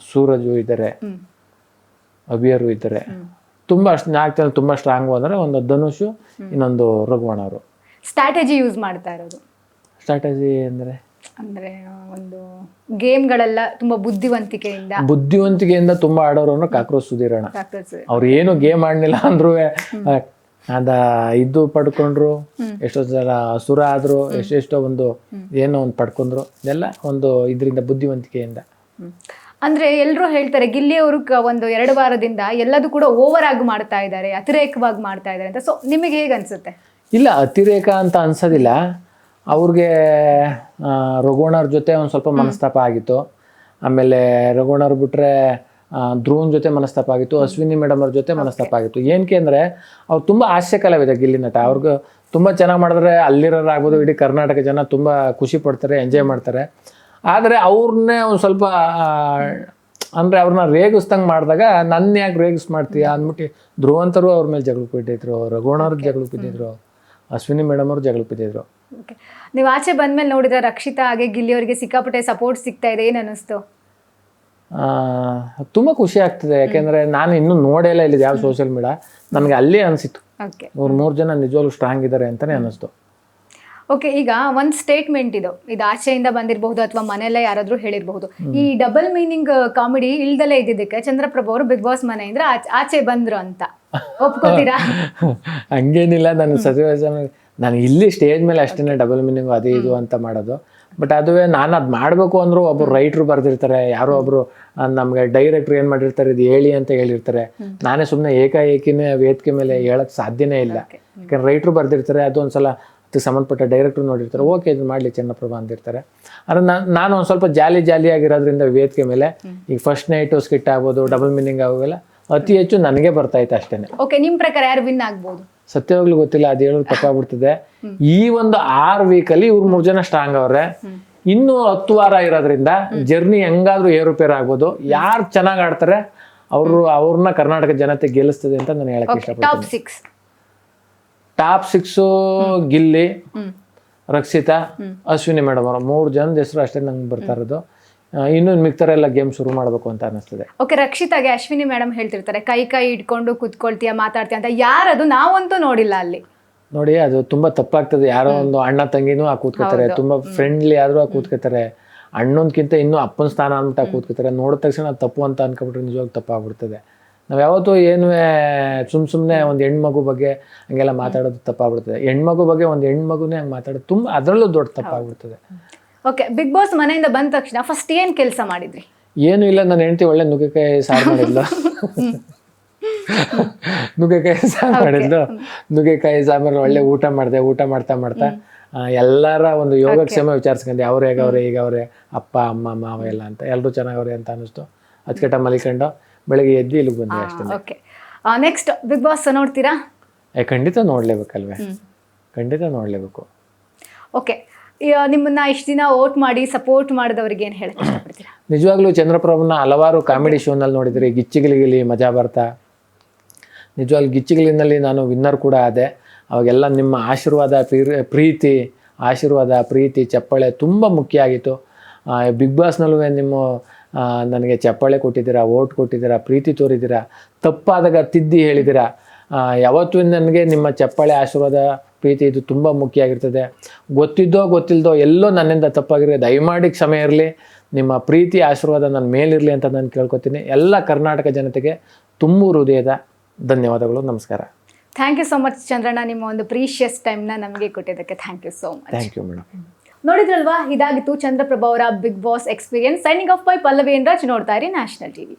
ಸೂರಜು ಇದ್ದಾರೆ, ಅಭಿಯರು ಇದ್ದಾರೆ. ತುಂಬಾ 4 ಜನ ತುಂಬಾ ಸ್ಟ್ರಾಂಗು ಅಂದ್ರೆ ಒಂದು ಧನುಷು, ಇನ್ನೊಂದು ರಘು ಅಣ್ಣವರು. ಸ್ಟ್ರಾಟಜಿ ಯೂಸ್ ಮಾಡ್ತಾ ಇರೋದು? ಸ್ಟ್ರಾಟಜಿ ಅಂದ್ರೆ ಒಂದು ಗೇಮ್ಗಳೆಲ್ಲ ತುಂಬಾ ಬುದ್ಧಿವಂತಿಕೆಯಿಂದ ತುಂಬಾ ಆಡೋರು ಅಂದ್ರೆ ಕಾಕ್ರೋಚ್ ಸುಧೀರ್ ಅಣ್ಣ. ಅವ್ರು ಏನು ಗೇಮ್ ಆಡ್ಲಿಲ್ಲ ಅಂದ್ರು ಅದ ಇದು ಪಡ್ಕೊಂಡ್ರು, ಎಷ್ಟೋ ಜನ ಹಸುರ ಆದ್ರು, ಎಷ್ಟೆಷ್ಟೋ ಒಂದು ಏನೋ ಒಂದು ಪಡ್ಕೊಂಡ್ರು. ಇದೆಲ್ಲ ಒಂದು ಇದರಿಂದ ಬುದ್ಧಿವಂತಿಕೆಯಿಂದ. ಅಂದ್ರೆ ಎಲ್ರು ಹೇಳ್ತಾರೆ ಗಿಲ್ಲಿ ಅವರು ಒಂದು 2 ವಾರದಿಂದ ಎಲ್ಲದೂ ಕೂಡ ಓವರ್ ಆಗಿ ಮಾಡ್ತಾ ಇದ್ದಾರೆ, ಅತಿರೇಕವಾಗಿ ಮಾಡ್ತಾ ಇದ್ದಾರೆ ಅಂತ. ಸೊ ನಿಮಗೆ ಹೇಗೆ ಅನ್ಸುತ್ತೆ? ಇಲ್ಲ, ಅತಿರೇಕ ಅಂತ ಅನ್ಸೋದಿಲ್ಲ. ಅವ್ರಿಗೆ ರಘುವಣ್ಣವ್ರ ಜೊತೆ ಒಂದು ಸ್ವಲ್ಪ ಮನಸ್ತಾಪ ಆಗಿತ್ತು. ಆಮೇಲೆ ರಘುವಣ್ಣವ್ರು ಬಿಟ್ರೆ ಧ್ರುವನ್ ಜೊತೆ ಮನಸ್ತಾಪ ಆಗಿತ್ತು, ಅಶ್ವಿನಿ ಮೇಡಮ್ ಅವ್ರ ಜೊತೆ ಮನಸ್ತಾಪ ಆಗಿತ್ತು. ಏನಕ್ಕೆ ಅಂದ್ರೆ ಅವ್ರು ತುಂಬಾ ಹಾಸ್ಯ ಕಲಾವಿದ ಗಿಲ್ಲಿ ನಟ. ಅವ್ರಿಗೆ ತುಂಬಾ ಚೆನ್ನಾಗಿ ಮಾಡಿದ್ರೆ ಅಲ್ಲಿರೋರಾಗ್ಬೋದು, ಇಡೀ ಕರ್ನಾಟಕ ಜನ ತುಂಬಾ ಖುಷಿ ಪಡ್ತಾರೆ, ಎಂಜಾಯ್ ಮಾಡ್ತಾರೆ. ಆದರೆ ಅವ್ರನ್ನೇ ಒಂದು ಸ್ವಲ್ಪ ಅಂದರೆ ಅವ್ರನ್ನ ರೇಗಿಸ್ದಂಗೆ ಮಾಡಿದಾಗ ನನ್ನ ಯಾಕೆ ರೇಗಿಸ್ ಮಾಡ್ತೀಯ ಅಂದ್ಬಿಟ್ಟು ಧ್ರುವಂತರು ಅವ್ರ ಮೇಲೆ ಜಗಳಕ್ಕೆ ಬಿಟ್ಟಿದ್ರು, ರಘುವಣ್ಣವ್ರಿಗೆ ಜಗಳಕ್ಕೆ ಬಿದ್ದಿದ್ರು, ಅಶ್ವಿನಿ ಮೇಡಮ್ ಅವ್ರು ಜಗಳಕ್ಕೆ ಬಿದ್ದಿದ್ರು. ನೀವು ಆಚೆ ಬಂದ್ಮೇಲೆ ನೋಡಿದ್ರೆ ರಕ್ಷಿತಾ ಹಾಗೆ ಗಿಲ್ಲಿ ಅವರಿಗೆ ಸಿಕ್ಕಾಪಟ್ಟೆ ಸಪೋರ್ಟ್ ಸಿಗ್ತಾ ಇದೆ, ಏನು ಅನ್ನಿಸ್ತು? ತುಂಬ ಖುಷಿ ಆಗ್ತದೆ. ಯಾಕೆಂದರೆ ನಾನು ಇನ್ನೂ ನೋಡೇ ಇಲ್ಲ ಇಲ್ಲಿ ಯಾವ ಸೋಷಿಯಲ್ ಮೀಡಿಯಾ. ನನಗೆ ಅಲ್ಲೇ ಅನಿಸಿತ್ತು ಇವ್ರು 3 ಜನ ನಿಜವಾಗ್ಲೂ ಸ್ಟ್ರಾಂಗ್ ಇದ್ದಾರೆ ಅಂತಲೇ ಅನ್ನಿಸ್ತು. ಓಕೆ, ಈಗ ಒಂದು ಸ್ಟೇಟ್ಮೆಂಟ್ ಇದು ಆಚೆಯಿಂದ ಬಂದಿರಬಹುದು ಅಥವಾ ಮನೆಯಲ್ಲೇ ಯಾರಾದ್ರೂ ಹೇಳಿರಬಹುದು. ಈ ಡಬಲ್ ಮೀನಿಂಗ್ ಕಾಮಿಡಿ ಇಲ್ದಲೇ ಇದ್ದಿದ್ದಕ್ಕೆ ಚಂದ್ರಪ್ರಭು ಅವರು ಬಿಗ್ ಬಾಸ್ ಮನೆಯಿಂದ ಆಚೆ ಬಂದ್ರು ಅಂತ ಒಪ್ಕೋತೀರಾ? ಹಂಗೇನಿಲ್ಲ, ನಾನು ಇಲ್ಲಿ ಸ್ಟೇಜ್ ಮೇಲೆ ಅಷ್ಟೇ ಡಬಲ್ ಮೀನಿಂಗ್ ಅದು ಇದು ಅಂತ ಮಾಡೋದು. ಬಟ್ ಅದುವೇ ನಾನು ಅದು ಮಾಡಬೇಕು ಅಂದರೂ ಒಬ್ಬರು ರೈಟ್ರು ಬರ್ದಿರ್ತಾರೆ, ಯಾರೋ ಒಬ್ರು ನಮಗೆ ಡೈರೆಕ್ಟ್ರು ಏನು ಮಾಡಿರ್ತಾರೆ ಇದು ಹೇಳಿ ಅಂತ ಹೇಳಿರ್ತಾರೆ. ನಾನೇ ಸುಮ್ಮನೆ ಏಕಾಏಕಿನೇ ವೇದಿಕೆ ಮೇಲೆ ಹೇಳಕ್ ಸಾಧ್ಯನೇ ಇಲ್ಲ. ಯಾಕಂದ್ರೆ ರೈಟ್ರು ಬರ್ದಿರ್ತಾರೆ, ಅದು ಒಂದ್ಸಲ ಅದಕ್ಕೆ ಸಂಬಂಧಪಟ್ಟ ಡೈರೆಕ್ಟ್ರು ನೋಡಿರ್ತಾರೆ, ಓಕೆ ಇದು ಮಾಡಲಿ ಚನ್ನಪ್ರಭಾ ಅಂದಿರ್ತಾರೆ. ಆದರೆ ನಾನು ಒಂದು ಸ್ವಲ್ಪ ಜಾಲಿಯಾಗಿರೋದ್ರಿಂದ ವೇದಿಕೆ ಮೇಲೆ ಈಗ ಫಸ್ಟ್ ನೈಟು ಸ್ಕಿಟ್ ಆಗ್ಬೋದು, ಡಬಲ್ ಮೀನಿಂಗ್ ಆಗೋವೆಲ್ಲ ಅತಿ ಹೆಚ್ಚು ನನಗೆ ಬರ್ತಾಯಿತ್ತು ಅಷ್ಟೇ. ಓಕೆ, ನಿಮ್ಮ ಪ್ರಕಾರ ಯಾರು ವಿನ್ ಆಗ್ಬೋದು? ಸತ್ಯವಾಗ್ಲೂ ಗೊತ್ತಿಲ್ಲ, ಅದು ಹೇಳೋದು ತಪ್ಪಾಗ್ಬಿಡ್ತದೆ. ಈ ಒಂದು 6 ವೀಕಲ್ಲಿ ಇವ್ರು 3 ಜನ ಸ್ಟ್ರಾಂಗ್ ಅವ್ರೆ. ಇನ್ನೂ 10 ವಾರ ಇರೋದ್ರಿಂದ ಜರ್ನಿ ಹೆಂಗಾದ್ರೂ ಏರುಪೇರು ಆಗ್ಬೋದು. ಯಾರು ಚೆನ್ನಾಗಿ ಆಡ್ತಾರೆ ಅವ್ರನ್ನ ಕರ್ನಾಟಕ ಜನತೆ ಗೆಲ್ಲಿಸ್ತದೆ ಅಂತ ನಾನು ಹೇಳಕ್ ಇಷ್ಟಪಡ್ತೀನಿ. ಟಾಪ್ 6 ಗಿಲ್ಲಿ, ರಕ್ಷಿತಾ, ಅಶ್ವಿನಿ ಮೇಡಮ್ ಅವರು 3 ಜನದ ಹೆಸರು ಅಷ್ಟೇ ನಂಗೆ ಬರ್ತಾ ಇರೋದು. ಇನ್ನು ಮಿಕ್ತರೆಲ್ಲ ಗೇಮ್ ಶುರು ಮಾಡಬೇಕು ಅಂತ ಅನಿಸ್ತದೆ. ಓಕೆ, ರಕ್ಷಿತಾಗೆ ಅಶ್ವಿನಿ ಮೇಡಮ್ ಹೇಳ್ತಿರ್ತಾರೆ ಕೈ ಇಟ್ಕೊಂಡು ಕುತ್ಕೊಳ್ತೀಯ ಮಾತಾಡ್ತೀಯ ಅಂತ. ಯಾರದು? ನಾವಂತೂ ನೋಡಿಲ್ಲ ಅಲ್ಲಿ. ನೋಡಿ, ಅದು ತುಂಬಾ ತಪ್ಪಾಗ್ತದೆ. ಯಾರೋ ಒಂದು ಅಣ್ಣ ತಂಗಿನೂ ಕೂತ್ಕೋತಾರೆ, ತುಂಬಾ ಫ್ರೆಂಡ್ಲಿ ಆದ್ರೂ ಕೂತ್ಕೋತಾರೆ. ಅಣ್ಣನ್ಕಿಂತ ಇನ್ನೂ ಅಪ್ಪನ ಸ್ಥಾನ ಅಂತ ಕೂತ್ಕೋತಾರೆ. ನೋಡಿದ ತಕ್ಷಣ ಅದು ತಪ್ಪು ಅಂತ ಅನ್ಕೊಬಿಟ್ರೆ ನಿಜವಾಗ ತಪ್ಪಾಗ್ಬಿಡ್ತದೆ. ನಾವು ಯಾವತ್ತೂ ಏನು ಸುಮ್ಮನೆ ಒಂದು ಹೆಣ್ಮಗು ಬಗ್ಗೆ ಹಂಗೆಲ್ಲ ಮಾತಾಡೋದು ತಪ್ಪಾಗ್ಬಿಡ್ತದೆ. ಹೆಣ್ಮಗು ಬಗ್ಗೆ ಒಂದು ಹೆಣ್ಮಗುನೇ ಹಂಗೆ ಮಾತಾಡೋದು ತುಂಬ ಅದರಲ್ಲೂ ದೊಡ್ಡ ತಪ್ಪಾಗ್ಬಿಡ್ತದೆ. ಓಕೆ, ಬಿಗ್ ಬಾಸ್ ಮನೆಯಿಂದ ಬಂದ ತಕ್ಷಣ ಫಸ್ಟ್ ಏನು ಕೆಲಸ ಮಾಡಿದ್ರಿ? ಏನು ಇಲ್ಲ, ನನ್ನ ಹೆಂಡತಿ ಒಳ್ಳೆ ನುಗ್ಗೆಕಾಯಿ ಸಾರು ಮಾಡಿದ್ಲು. ನುಗ್ಗೆಕಾಯಿ ಸಾಂಬಾರು ಒಳ್ಳೆ ಊಟ ಮಾಡಿದೆ. ಊಟ ಮಾಡ್ತಾ ಎಲ್ಲರ ಒಂದು ಯೋಗಕ್ಷೇಮ ವಿಚಾರಿಸ್ಕೊಂಡೆ. ಅವ್ರು ಹೇಗವ್ರೆ, ಈಗ ಅವ್ರೆ ಅಪ್ಪ ಅಮ್ಮ ಮಾವ ಎಲ್ಲ ಅಂತ ಎಲ್ಲರೂ ಚೆನ್ನಾಗವ್ರೆ ಅಂತ ಅನ್ನಿಸ್ತು. ಅಚ್ಚಕಟ್ಟ ಮಲಿಕೊಂಡು ಬೆಳಗ್ಗೆ ಎದ್ದು ಇಲ್ಲಿಗೆ ಬಂದೆ ಅಷ್ಟೇ. ಓಕೆ, ನೆಕ್ಸ್ಟ್ ಬಿಗ್ ಬಾಸ್ ನೋಡ್ತೀರಾ? ಖಂಡಿತ ನೋಡ್ಲೇಬೇಕಲ್ವೇ, ಖಂಡಿತ ನೋಡ್ಲೇಬೇಕು. ಓಕೆ, ನಿಮ್ಮನ್ನ ಇಷ್ಟು ದಿನ ವೋಟ್ ಮಾಡಿ ಸಪೋರ್ಟ್ ಮಾಡಿದವ್ರಿಗೆ ಏನು ಹೇಳಕ್ಕೆ ಇಷ್ಟಪಡ್ತೀರಾ? ನಿಜವಾಗ್ಲೂ ಚಂದ್ರಪ್ರಭುನ ಹಲವಾರು ಕಾಮಿಡಿ ಶೋನಲ್ಲಿ ನೋಡಿದ್ರಿ. ಗಿಚ್ಚಿಗಿಲಿಗಿಲಿ ಮಜಾ ಬರ್ತಾ, ನಿಜವಾಗ್ಲೂ ಗಿಚ್ಚಿಗಿಲಿನಲ್ಲಿ ನಾನು ವಿನ್ನರ್ ಕೂಡ ಆದೆ. ಅವಾಗೆಲ್ಲ ನಿಮ್ಮ ಪ್ರೀತಿ ಚಪ್ಪಾಳೆ ತುಂಬ ಮುಖ್ಯ ಆಗಿತ್ತು. ಬಿಗ್ ಬಾಸ್ನಲ್ಲೂ ನಿಮ್ಮ ನನಗೆ ಚಪ್ಪಾಳೆ ಕೊಟ್ಟಿದ್ದೀರಾ, ವೋಟ್ ಕೊಟ್ಟಿದ್ದೀರಾ, ಪ್ರೀತಿ ತೋರಿದ್ದೀರಾ, ತಪ್ಪಾದಾಗ ತಿದ್ದಿ ಹೇಳಿದ್ದೀರಾ. ಯಾವತ್ತೂ ನನಗೆ ನಿಮ್ಮ ಚಪ್ಪಾಳೆ, ಆಶೀರ್ವಾದ, ಪ್ರೀತಿ ಇದು ತುಂಬ ಮುಖ್ಯ ಆಗಿರ್ತದೆ. ಗೊತ್ತಿಲ್ಲದೋ ಎಲ್ಲೋ ನನ್ನಿಂದ ತಪ್ಪಾಗಿರೋ ದಯಮಾಡಿ ಕ್ಷಮೆ ಇರಲಿ. ನಿಮ್ಮ ಪ್ರೀತಿ ಆಶೀರ್ವಾದ ನನ್ನ ಮೇಲಿರಲಿ ಅಂತ ನಾನು ಕೇಳ್ಕೊತೀನಿ. ಎಲ್ಲ ಕರ್ನಾಟಕ ಜನತೆಗೆ ತುಂಬ ಹೃದಯದ ಧನ್ಯವಾದಗಳು. ನಮಸ್ಕಾರ. Thank you so much Chandranna, ನಿಮ್ಮ ಒಂದು ಪ್ರೀಶಿಯಸ್ ಟೈಮ್ನ ನಮಗೆ ಕೊಟ್ಟಿದ್ದಕ್ಕೆ thank you so much. Thank you madam. ನೋಡಿದ್ರಲ್ವಾ, ಇದಾಗಿತ್ತು ಚಂದ್ರಪ್ರಭಾ ಅವರ Bigg Boss experience. Signing off by Pallavi Raj. ನೋಡ್ತಾ ಇರಿ ನ್ಯಾಷನಲ್ ಟಿವಿ.